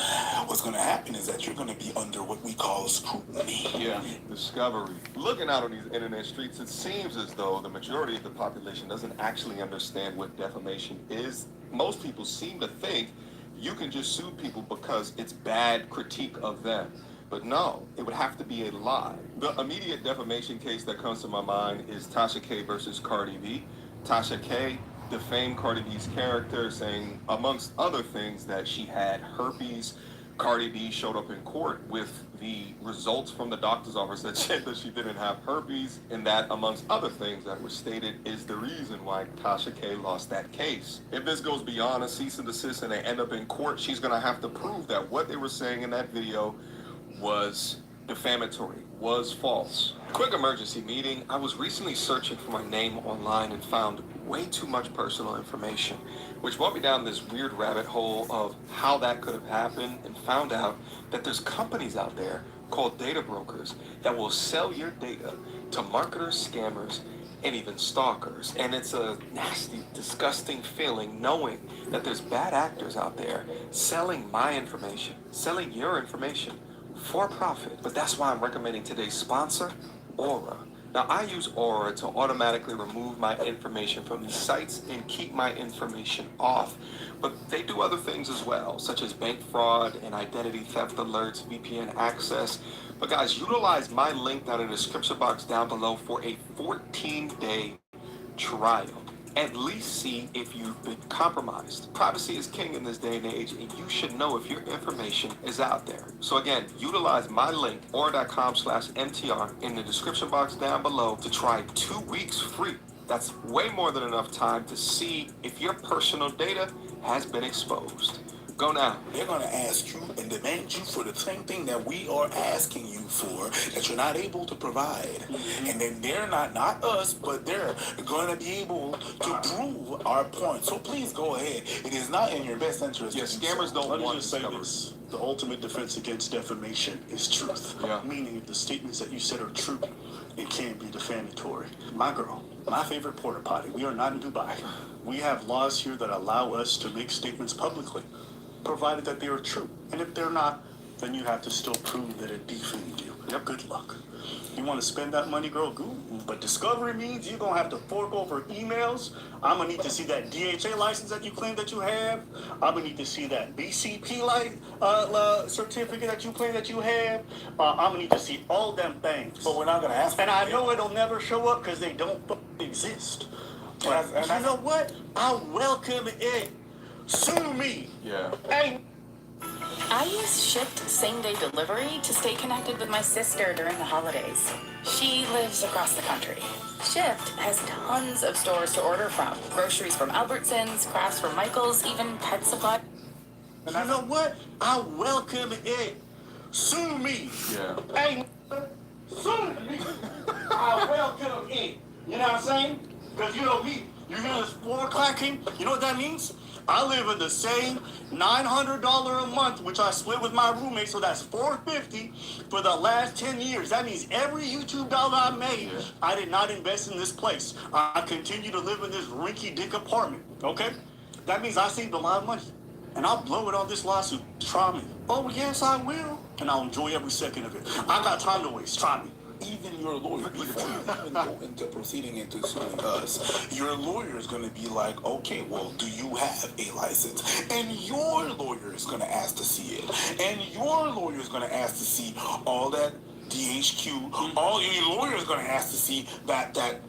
S9: what's going to happen is that you're going to be under what we call scrutiny.
S6: Yeah, discovery. Looking out on these internet streets, it seems as though the majority of the population doesn't actually understand what defamation is. Most people seem to think you can just sue people because it's bad critique of them. But no, it would have to be a lie. The immediate defamation case that comes to my mind is Tasha K versus Cardi B. Tasha K defamed Cardi B's character, saying, amongst other things, that she had herpes. Cardi B showed up in court with the results from the doctor's office that said that she didn't have herpes, and that, amongst other things that were stated, is the reason why Tasha K lost that case. If this goes beyond a cease and desist and they end up in court, she's going to have to prove that what they were saying in that video was defamatory, was false. Quick emergency meeting. I was recently searching for my name online and found way too much personal information, which brought me down this weird rabbit hole of how that could have happened, and found out that there's companies out there called data brokers that will sell your data to marketers, scammers, and even stalkers. And it's a nasty, disgusting feeling knowing that there's bad actors out there selling my information, selling your information for profit. But that's why I'm recommending today's sponsor, Aura. Now, I use Aura to automatically remove my information from these sites and keep my information off. But they do other things as well, such as bank fraud and identity theft alerts, VPN access. But guys, utilize my link down in the description box down below for a 14-day trial. At least see if you've been compromised. Privacy is king in this day and age, and you should know if your information is out there. So again, utilize my link, aura.com/MTR, in the description box down below to try 2 weeks free. That's way more than enough time to see if your personal data has been exposed. Go now.
S9: They're going to ask you and demand you for the same thing that we are asking you for, that you're not able to provide. And then they're not us, but they're going to be able to prove our point. So please go ahead. It is not in your best interest.
S6: Yes, scammers don't
S4: Let me
S6: want
S4: just say
S6: discovery.
S4: this. The ultimate defense against defamation is truth.
S6: Yeah.
S4: Meaning if the statements that you said are true, it can't be defamatory. My girl, my favorite porta potty. We are not in Dubai. We have laws here that allow us to make statements publicly, provided that they are true. And if they're not, then you have to still prove that it defamed you. Good luck. You want to spend that money, girl? Good. But discovery means you're going to have to fork over emails. I'm going to need to see that DHA license that you claim that you have. I'm going to need to see that BCP certificate that you claim that you have. I'm going to need to see all them things.
S9: But we're not going to ask for
S4: And I know it'll never show up because they don't exist. But you know what? I welcome it. Sue me.
S6: Yeah.
S4: Hey.
S20: I use Shipt same-day delivery to stay connected with my sister during the holidays. She lives across the country. Shipt has tons of stores to order from. Groceries from Albertsons, crafts from Michael's, even pet supply.
S4: And you know what? I welcome it. Sue me.
S6: Yeah.
S4: Hey, sue me. I welcome it. You know what I'm saying? Because you know me. You hear this floor clacking? You know what that means? I live in the same $900 a month, which I split with my roommate, so that's $450 for the last 10 years. That means every YouTube dollar I made, I did not invest in this place. I continue to live in this rinky-dink apartment, okay? That means I saved a lot of money, and I'll blow it on this lawsuit. Try me. Oh, yes, I will. And I'll enjoy every second of it. I got time to waste. Try me.
S9: Even your lawyer, before you even go into proceeding into suing us, your lawyer is going to be like, okay, well, do you have a license? And your lawyer is going to ask to see it. And your lawyer is going to ask to see all that DHQ. All your lawyer is going to ask to see whatever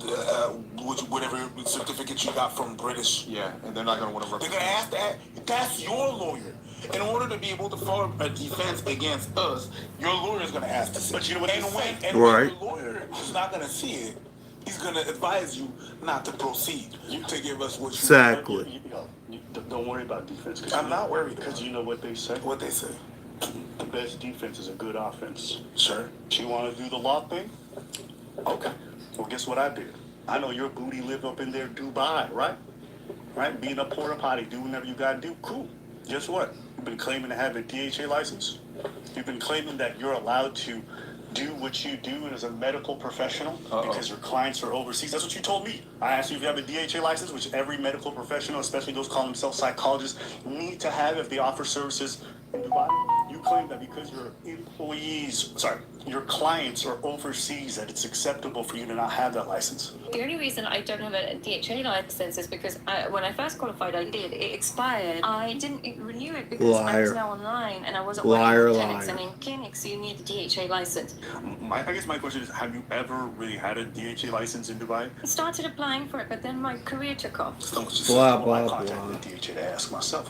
S9: certificate you got from British.
S6: Yeah, and they're not going to want to
S9: They're
S6: represent.
S9: going to ask that. That's your lawyer. In order to be able to form a defense against us, your lawyer is going to ask to see.
S4: But you know what
S9: and
S4: they say?
S9: when
S1: Right.
S9: your lawyer is not going to see it, He's gonna advise you not to proceed. To give us what you
S1: Exactly.
S4: Don't worry about defense.
S9: I'm not worried
S4: Because you know what they say?
S9: What they say.
S4: The best defense is a good offense.
S9: Sure.
S4: You want to do the law thing? Okay. Well, guess what I did? I know your booty live up in there, Dubai, right? Right? Being a porta potty, do whatever you gotta do. Cool. Guess what? You've been claiming to have a DHA license. You've been claiming that you're allowed to do what you do as a medical professional because your clients are overseas. That's what you told me. I asked you if you have a DHA license, which every medical professional, especially those calling themselves psychologists, need to have if they offer services in Dubai. You claim that because your your clients are overseas, that it's acceptable for you to not have that license.
S7: The only reason I don't have a DHA license is because when I first qualified, I did. It expired. I didn't renew it because I was now online and I wasn't working in clinics. And in clinics, you need a DHA license.
S4: I guess my question is, have you ever really had a DHA license in Dubai?
S7: I started applying for it, but then my career took off.
S1: Blah, blah,
S4: I contacted the DHA to ask myself.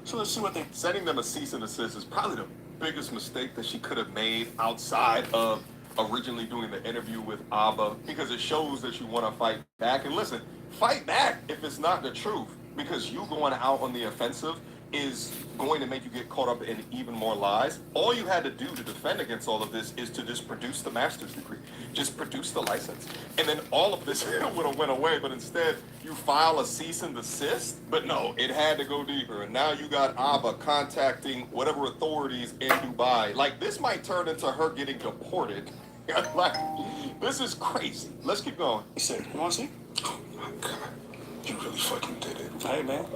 S4: So let's see what they...
S6: Sending them a cease and desist is probably the biggest mistake that she could have made outside of originally doing the interview with Abba, because it shows that you want to fight back. And listen, fight back if it's not the truth, because you going out on the offensive is going to make you get caught up in even more lies. All you had to do to defend against all of this is to just produce the master's degree, just produce the license, and then all of this would have went away. But instead, you file a cease and desist. But no, it had to go deeper, and now you got Abba contacting whatever authorities in Dubai. Like, this might turn into her getting deported. Like, this is crazy. Let's keep going.
S4: He said, you want to see?
S9: Oh my God, you really fucking did it.
S4: Hey, man.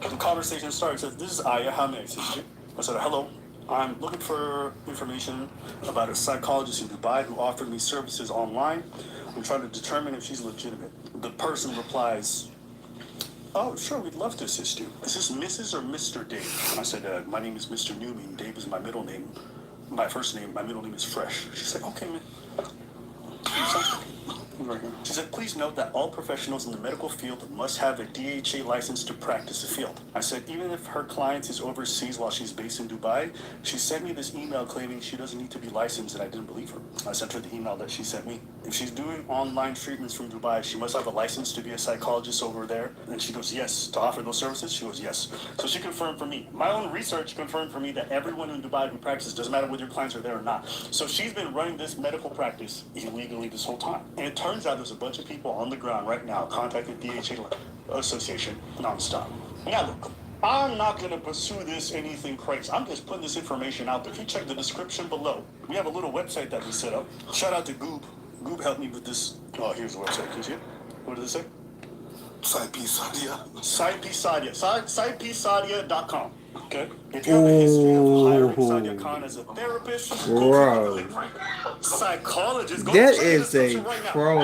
S4: The conversation started. Says, this is Aya. How may I assist you? I said, hello. I'm looking for information about a psychologist in Dubai who offered me services online. I'm trying to determine if she's legitimate. The person replies, oh, sure, we'd love to assist you. Is this Mrs. or Mr. Dave? I said, my name is Mr. Newman. Dave is my middle name. My first name, my middle name is Fresh. She said, okay, man. Right here. She said, please note that all professionals in the medical field must have a DHA license to practice the field. I said, even if her client is overseas while she's based in Dubai, she sent me this email claiming she doesn't need to be licensed, and I didn't believe her. I sent her the email that she sent me. If she's doing online treatments from Dubai, she must have a license to be a psychologist over there. And she goes, yes. To offer those services? She goes, yes. So she confirmed for me. My own research confirmed for me that everyone in Dubai who practices, doesn't matter whether your clients are there or not. So she's been running this medical practice illegally this whole time. And it turns out there's a bunch of people on the ground right now contacting DHA Association nonstop. Now look, I'm not going to pursue this anything crazy. I'm just putting this information out there. If you check the description below, we have a little website that we set up. Shout out to Goob. Goob helped me with this. Oh, here's the website. Can you see it? What does it say?
S9: Sadia.
S4: Sadia.com. Okay? If you have a history of hiring Sadia Khan as a therapist,
S1: Bro.
S4: psychologist, go
S1: That
S4: check
S1: is
S4: the
S1: a
S4: description right now.
S1: troll.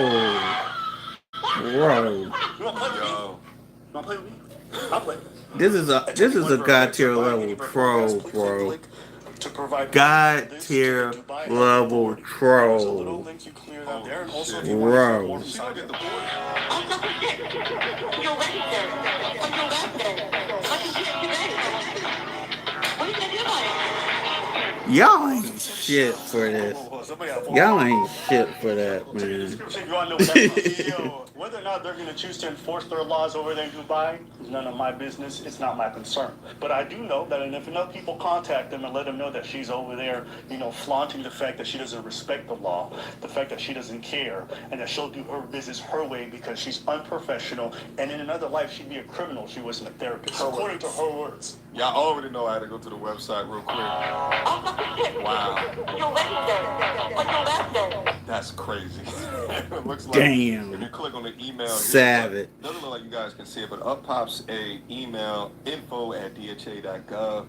S1: Bro.
S4: You want to play with me? You want to play with me? I'll play.
S1: This is a god tier level troll, bro. God tier level troll. Bro. Y'all ain't shit for this. Y'all ain't shit for that, man.
S4: Whether or not they're going to choose to enforce their laws over there in Dubai is none of my business. It's not my concern. But I do know that if enough people contact them and let them know that she's over there, flaunting the fact that she doesn't respect the law, the fact that she doesn't care, and that she'll do her business her way because she's unprofessional, and in another life she'd be a criminal if she wasn't a therapist, according to her words.
S6: Y'all already know I had to go to the website real quick. Wow. That's crazy. It looks like
S1: Damn.
S6: if you click on the email,
S1: Savage.
S6: It doesn't look like you guys can see it, but up pops a email, info@dha.gov,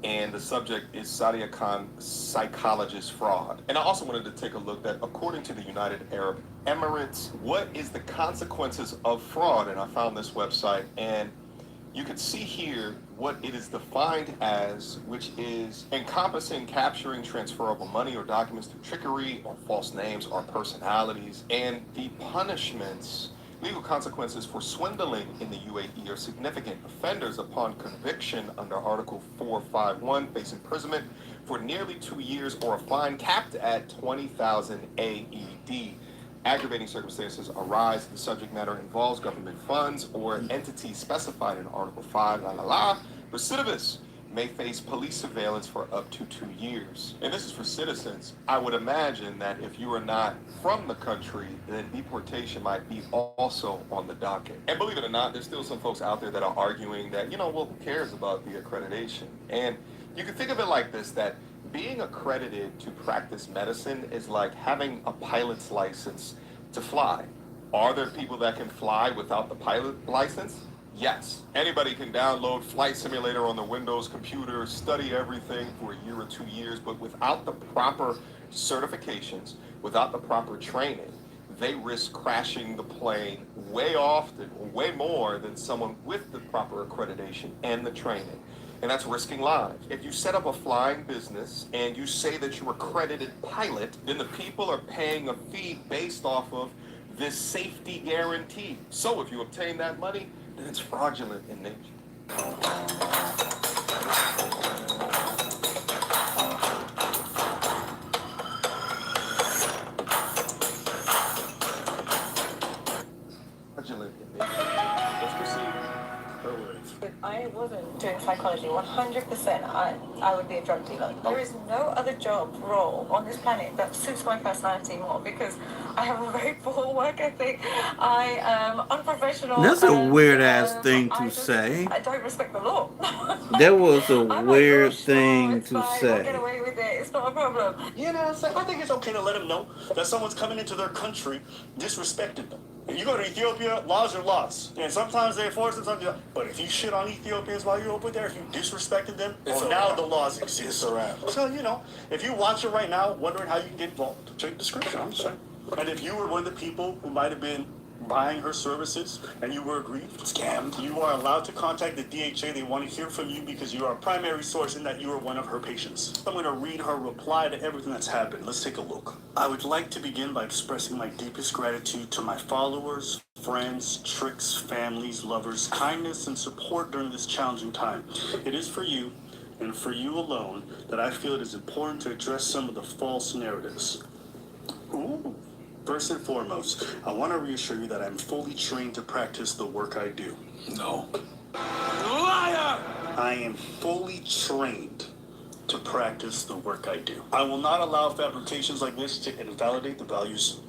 S6: and the subject is Sadia Khan psychologist fraud. And I also wanted to take a look at, according to the United Arab Emirates, what is the consequences of fraud? And I found this website, and you can see here what it is defined as, which is encompassing capturing transferable money or documents through trickery or false names or personalities. And the punishments, legal consequences for swindling in the UAE are significant. Offenders upon conviction under Article 451 face imprisonment for nearly 2 years or a fine capped at 20,000 AED. aggravating circumstances arise, the subject matter involves government funds or entities specified in Article 5, recidivists may face police surveillance for up to 2 years. And this is for citizens. I would imagine that if you are not from the country, then deportation might be also on the docket. And believe it or not, there's still some folks out there that are arguing that, well, who cares about the accreditation? And you can think of it like this, that being accredited to practice medicine is like having a pilot's license to fly. Are there people that can fly without the pilot license? Yes. Anybody can download Flight Simulator on the Windows computer, study everything for a year or 2 years, but without the proper certifications, without the proper training, they risk crashing the plane way often, way more than someone with the proper accreditation and the training. And that's risking lives. If you set up a flying business and you say that you're accredited pilot, then the people are paying a fee based off of this safety guarantee. So if you obtain that money, then it's fraudulent in nature. Fraudulent in nature. Let's proceed.
S7: If I wasn't doing psychology, 100%, I would be a drug dealer. There is no other job role on this planet that suits my personality more because I have a very poor work ethic. I am unprofessional.
S1: That's a weird ass thing to say.
S7: I don't respect the law.
S1: That was a
S7: I'm
S1: weird
S7: like,
S1: thing
S7: it's
S1: to
S7: fine, we'll get
S1: say.
S7: away with it. It's not a problem.
S4: You know what I'm saying? I think it's okay to let them know that someone's coming into their country disrespecting them. If you go to Ethiopia, laws are laws. And sometimes they enforce them, sometimes they don't. But if you shit on Ethiopians while you're over there, if you disrespected them, now the laws exist.
S9: It's a wrap.
S4: So, if you're watching right now, wondering how you can get involved, check the description, I'm saying. And if you were one of the people who might have been buying her services and you were aggrieved, scammed, you are allowed to contact the DHA. They want to hear from you because you are a primary source and that you are one of her patients. I'm going to read her reply to everything that's happened. Let's take a look. I would like to begin by expressing my deepest gratitude to my followers, friends, tricks, families, lovers, kindness, and support during this challenging time. It is for you and for you alone that I feel it is important to address some of the false narratives. Ooh. First and foremost, I want to reassure you that I'm fully trained to practice the work I do.
S9: No.
S4: Liar! I am fully trained to practice the work I do. I will not allow fabrications like this to invalidate the values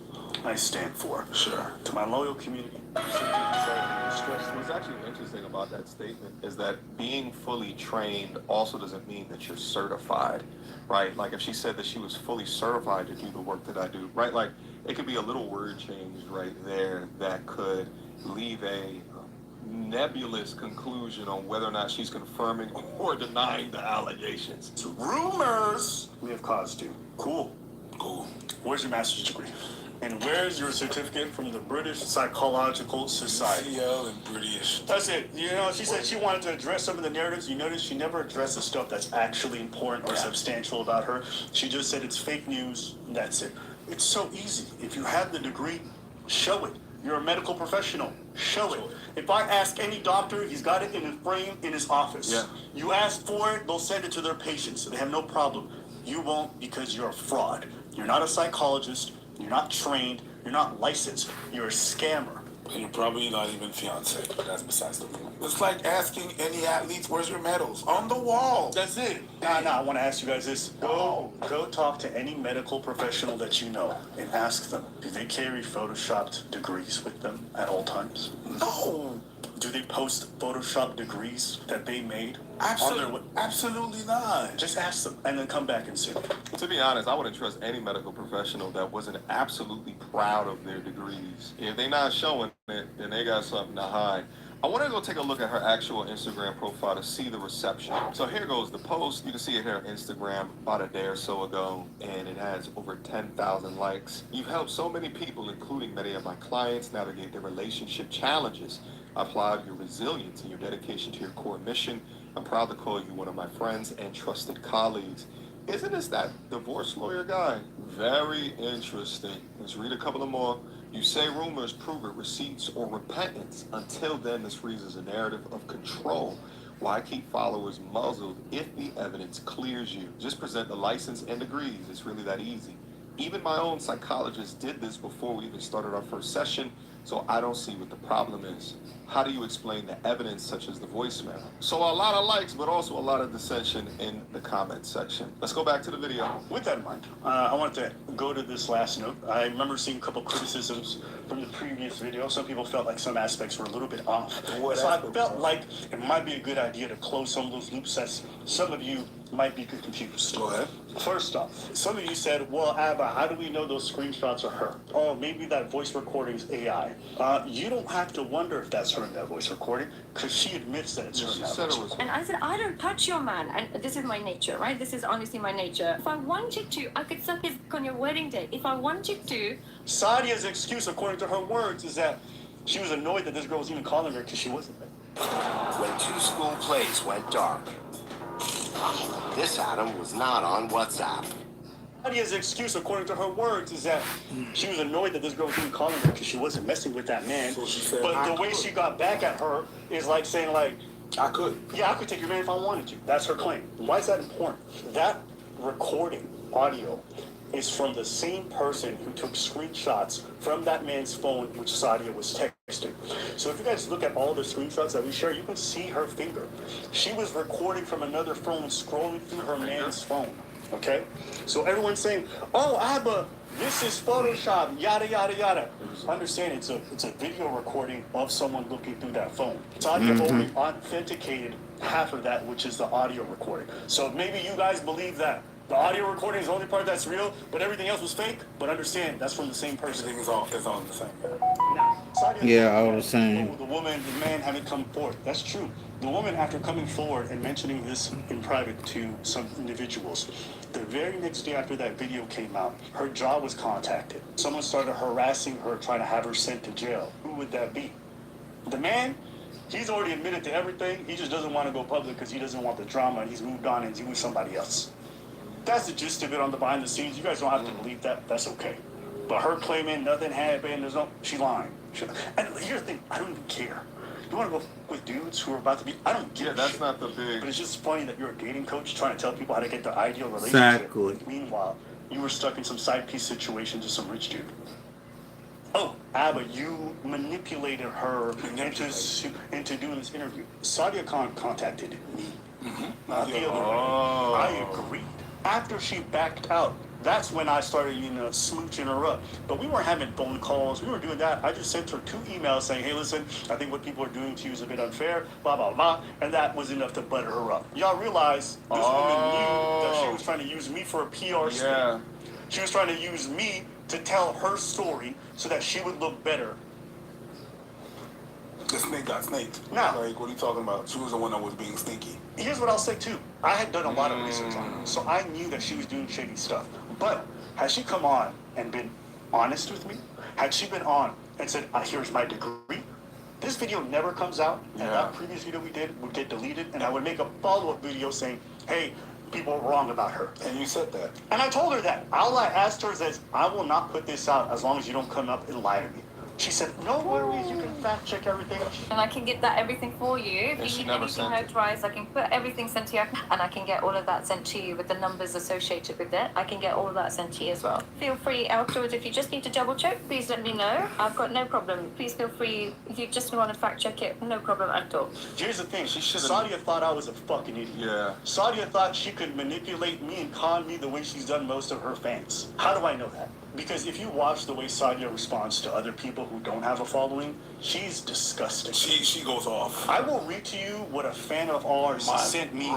S4: I stand for.
S9: Sure.
S4: To my loyal community.
S6: What's actually interesting about that statement is that being fully trained also doesn't mean that you're certified, right? Like if she said that she was fully certified to do the work that I do, right? Like it could be a little word change right there that could leave a nebulous conclusion on whether or not she's confirming or denying the allegations.
S4: It's rumors we have cause to. Cool. Where's your master's degree? And where's your certificate from the British Psychological Society?
S9: CL and British.
S4: That's it. She said she wanted to address some of the narratives. You notice she never addressed the stuff that's actually important or substantial about her. She just said it's fake news. That's it. It's so easy. If you have the degree, show it. You're a medical professional. Show it. If I ask any doctor, he's got it in a frame in his office.
S6: Yeah.
S4: You ask for it, they'll send it to their patients. They have no problem. You won't because you're a fraud. You're not a psychologist. You're not trained. You're not licensed. You're a scammer.
S9: And you're probably not even fiancé, but that's besides the point. It's like asking any athletes, where's your medals? On the wall.
S4: That's it. I want to ask you guys this. Go talk to any medical professional that you know and ask them, do they carry photoshopped degrees with them at all times?
S9: No.
S4: Do they post Photoshop degrees that they made
S9: Absolutely not.
S4: Just ask them and then come back and see.
S6: To be honest, I wouldn't trust any medical professional that wasn't absolutely proud of their degrees. If they're not showing it, then they got something to hide. I want to go take a look at her actual Instagram profile to see the reception. So here goes the post. You can see it here on Instagram about a day or so ago, and it has over 10,000 likes. You've helped so many people, including many of my clients, navigate their relationship challenges. I applaud your resilience and your dedication to your core mission. I'm proud to call you one of my friends and trusted colleagues. Isn't this that divorce lawyer guy? Very interesting. Let's read a couple of more. You say rumors, prove it, receipts, or repentance. Until then, this reads as a narrative of control. Why keep followers muzzled if the evidence clears you? Just present the license and degrees. It's really that easy. Even my own psychologist did this before we even started our first session, so I don't see what the problem is. How do you explain the evidence such as the voicemail? So a lot of likes, but also a lot of dissension in the comment section. Let's go back to the video.
S4: With that in mind, I wanted to go to this last note. I remember seeing a couple criticisms from the previous video. Some people felt like some aspects were a little bit off. So I felt like it might be a good idea to close some of those loops as some of you might be confused.
S9: Go ahead.
S4: First off, some of you said, well, Abba, how do we know those screenshots are her? Oh, maybe that voice recording is AI. You don't have to wonder if that's her in that voice recording, because she admits that it's her in that voice recording.
S7: And I said, I don't touch your man. And this is my nature, right? This is honestly my nature. If I wanted to, I could suck his dick on your wedding day. If I wanted to.
S4: Sadia's excuse, according to her words, is that she was annoyed that this girl was even calling her because she wasn't there.
S14: When two school plays went dark, this Adam was not on WhatsApp.
S4: Sadia's excuse, according to her words, is that she was annoyed that this girl was even calling her because she wasn't messing with that man.
S9: So she said,
S4: but the way she got back at her is like saying, like,
S9: I could.
S4: yeah, I could take your man if I wanted to. That's her claim. Why is that important? That recording audio is from the same person who took screenshots from that man's phone, which Sadia was texting. So if you guys look at all the screenshots that we share, you can see her finger. She was recording from another phone, scrolling through her man's phone. Okay? So everyone's saying, oh, Abba, this is Photoshop, yada, yada, yada. Understand, it's a video recording of someone looking through that phone. Sadia only authenticated half of that, which is the audio recording. So maybe you guys believe that the audio recording is the only part that's real, but everything else was fake. But understand, that's from the same person.
S9: Everything is all the same.
S4: Now, Sadia
S1: Yeah, all the same.
S4: the woman, the man haven't come forward. That's true. The woman, after coming forward and mentioning this in private to some individuals, the very next day after that video came out, her job was contacted. Someone started harassing her, trying to have her sent to jail. Who would that be? The man, he's already admitted to everything. He just doesn't want to go public because he doesn't want the drama, and he's moved on and he's with somebody else. That's the gist of it on the behind the scenes. You guys don't have to believe that. That's okay. But her claiming nothing happened, she lying. And here's the thing, I don't even care. You want to go with dudes who are about to be, I don't give a
S6: that's
S4: shit.
S6: not the big.
S4: But it's just funny that you're a dating coach trying to tell people how to get the ideal relationship.
S1: Exactly.
S4: Meanwhile, you were stuck in some side piece situations with some rich dude. Oh, Abba, you manipulated her into doing this interview. Sadia Khan contacted me. Not the other way. I agreed. After she backed out, that's when I started, smooching her up. But we weren't having phone calls. We weren't doing that. I just sent her 2 emails saying, hey, listen, I think what people are doing to you is a bit unfair, blah, blah, blah. And that was enough to butter her up. Y'all realize this woman knew that she was trying to use me for a PR stunt. She was trying to use me to tell her story so that she would look better.
S9: The snake got snaked.
S4: Now,
S9: like, what are you talking about? She was the one that was being stinky.
S4: Here's what I'll say too. I had done a lot of research on her, so I knew that she was doing shady stuff. But had she come on and been honest with me, had she been on and said, here's my degree, this video never comes out, and that previous video we did would get deleted, and I would make a follow-up video saying, hey, people are wrong about her.
S9: And you said that.
S4: And I told her that. All I asked her is, I will not put this out as long as you don't come up and lie to me. She said, no worries, you can fact check everything.
S7: And I can get that everything for you. If you need anything notarized, I can put everything sent to you, and I can get all of that sent to you with the numbers associated with it. I can get all of that sent to you as well. Feel free afterwards, if you just need to double check, please let me know. I've got no problem. Please feel free, if you just want to fact check it, no problem at all.
S4: Here's the thing, Sadia thought I was a fucking idiot. Yeah. Sadia thought she could manipulate me and con me the way she's done most of her fans. How do I know that? Because if you watch the way Sadia responds to other people who don't have a following, she's disgusting.
S9: She goes off.
S4: I will read to you what a fan of ours sent me.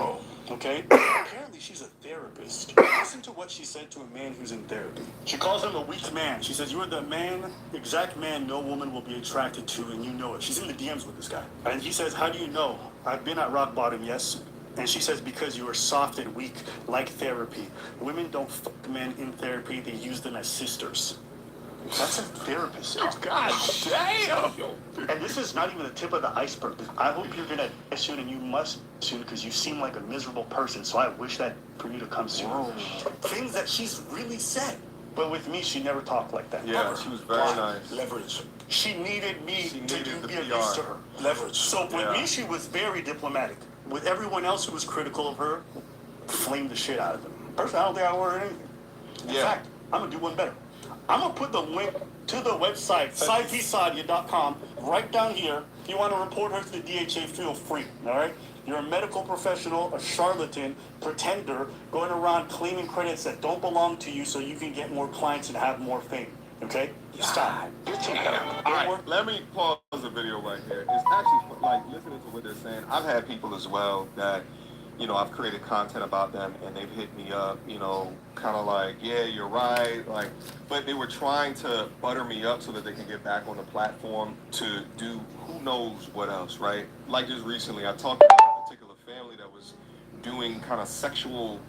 S4: Okay? Apparently she's a therapist. Listen to what she said to a man who's in therapy. She calls him a weak man. She says, you're the exact man no woman will be attracted to, and you know it. She's in the DMs with this guy. And he says, how do you know? I've been at rock bottom, yes. And she says, because you are soft and weak, like therapy. Women don't fuck men in therapy, they use them as sisters. That's a therapist. Oh, God damn! And this is not even the tip of the iceberg. I hope you're gonna die soon, and you must soon, because you seem like a miserable person, so I wish that for you to come soon. Things that she's really said. But with me, she never talked like that.
S6: Yeah,
S4: Never.
S6: she was very nice.
S4: Leverage. She needed me to be of use to her. Leverage. So with me, she was very diplomatic. With everyone else who was critical of her, flamed the shit out of them. Personally, I don't think I ordered anything. In fact, I'm gonna do one better. I'm gonna put the link to the website, sadia.com, right down here. If you want to report her to the DHA, feel free. All right. You're a medical professional, a charlatan, pretender, going around claiming credits that don't belong to you so you can get more clients and have more fame. Okay? Stop. You're too
S6: All right, let me pause the video right here. It's actually like listening to what they're saying. I've had people as well that, you know, I've created content about them and they've hit me up, you know, kind of like, yeah, you're right, like, but they were trying to butter me up so that they can get back on the platform to do who knows what else, right? Like just recently, I talked about a particular family that was doing kind of sexual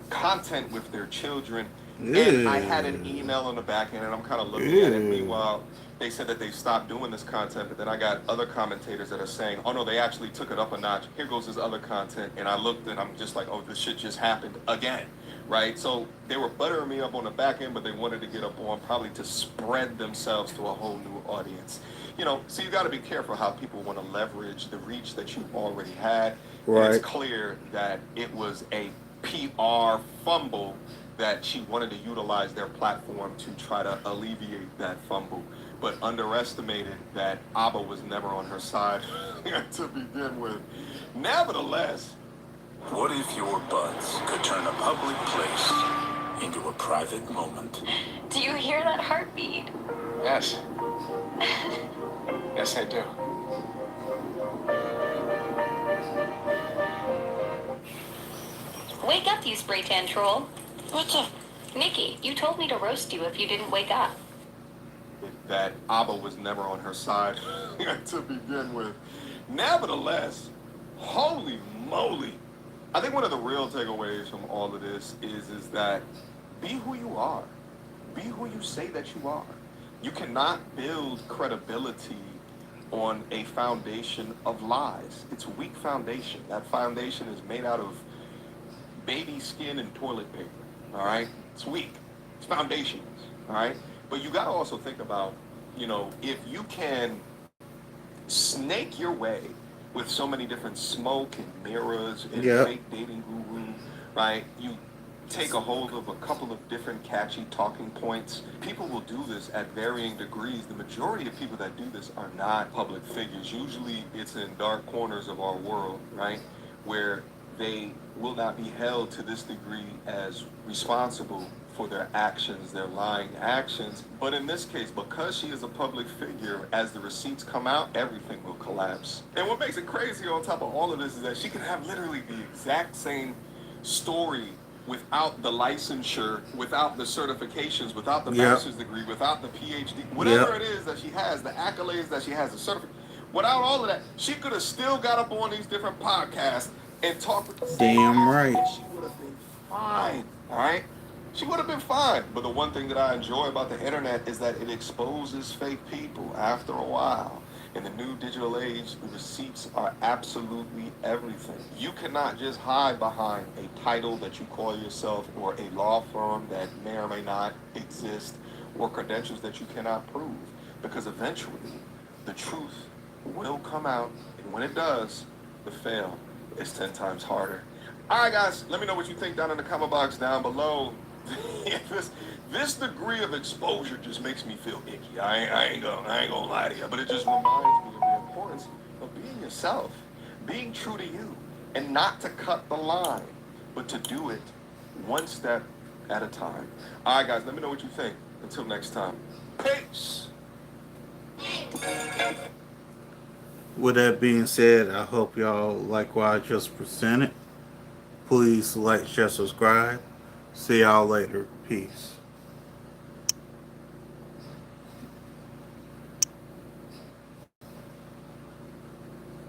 S6: content with their children. And I had an email on the back end, and I'm kind of looking at it. Meanwhile, they said that they stopped doing this content, but then I got other commentators that are saying, oh no, they actually took it up a notch. Here goes this other content. And I looked and I'm just like, oh, this shit just happened again, right? So they were buttering me up on the back end, but they wanted to get up on probably to spread themselves to a whole new audience. You know, so you got to be careful how people want to leverage the reach that you already had.
S1: Right.
S6: And it's clear that it was a PR fumble that she wanted to utilize their platform to try to alleviate that fumble, but underestimated that Abba was never on her side to begin with. Nevertheless,
S18: What if your buds could turn a public place into a private moment?
S5: Do you hear that heartbeat?
S11: Yes. Yes, I do.
S5: Wake up, you spray tan troll. What's up? Nikki, you told me to roast you if you didn't wake up.
S6: that Abba was never on her side to begin with. Nevertheless, holy moly. I think one of the real takeaways from all of this is that be who you are. Be who you say that you are. You cannot build credibility on a foundation of lies. It's a weak foundation. That foundation is made out of baby skin and toilet paper, all right? It's weak. It's foundationless, all right? But you got to also think about, you know, if you can snake your way with so many different smoke and mirrors and fake dating guru, right? You take a hold of a couple of different catchy talking points. People will do this at varying degrees. The majority of people that do this are not public figures. Usually it's in dark corners of our world, right? Where they will not be held to this degree as responsible for their actions, their lying actions. But in this case, because she is a public figure, as the receipts come out, everything will collapse. And what makes it crazy on top of all of this is that she can have literally the exact same story without the licensure, without the certifications, without the master's degree, without the PhD, whatever it is that she has, the accolades that she has, the certificate, without all of that, she could have still got up on these different podcasts and talked with the same
S1: right.
S6: and she would have been fine, all right? She would have been fine. But the one thing that I enjoy about the internet is that it exposes fake people after a while. In the new digital age, the receipts are absolutely everything. You cannot just hide behind a title that you call yourself or a law firm that may or may not exist or credentials that you cannot prove. Because eventually, the truth will come out. And when it does, the fail is 10 times harder. All right, guys, let me know what you think down in the comment box down below. This degree of exposure just makes me feel icky. I ain't gonna lie to you, but it just reminds me of the importance of being yourself, being true to you, and not to cut the line, but to do it one step at a time. All right, guys, let me know what you think. Until next time, peace.
S1: With that being said, I hope y'all like what I just presented. Please like, share, subscribe. See y'all later. Peace.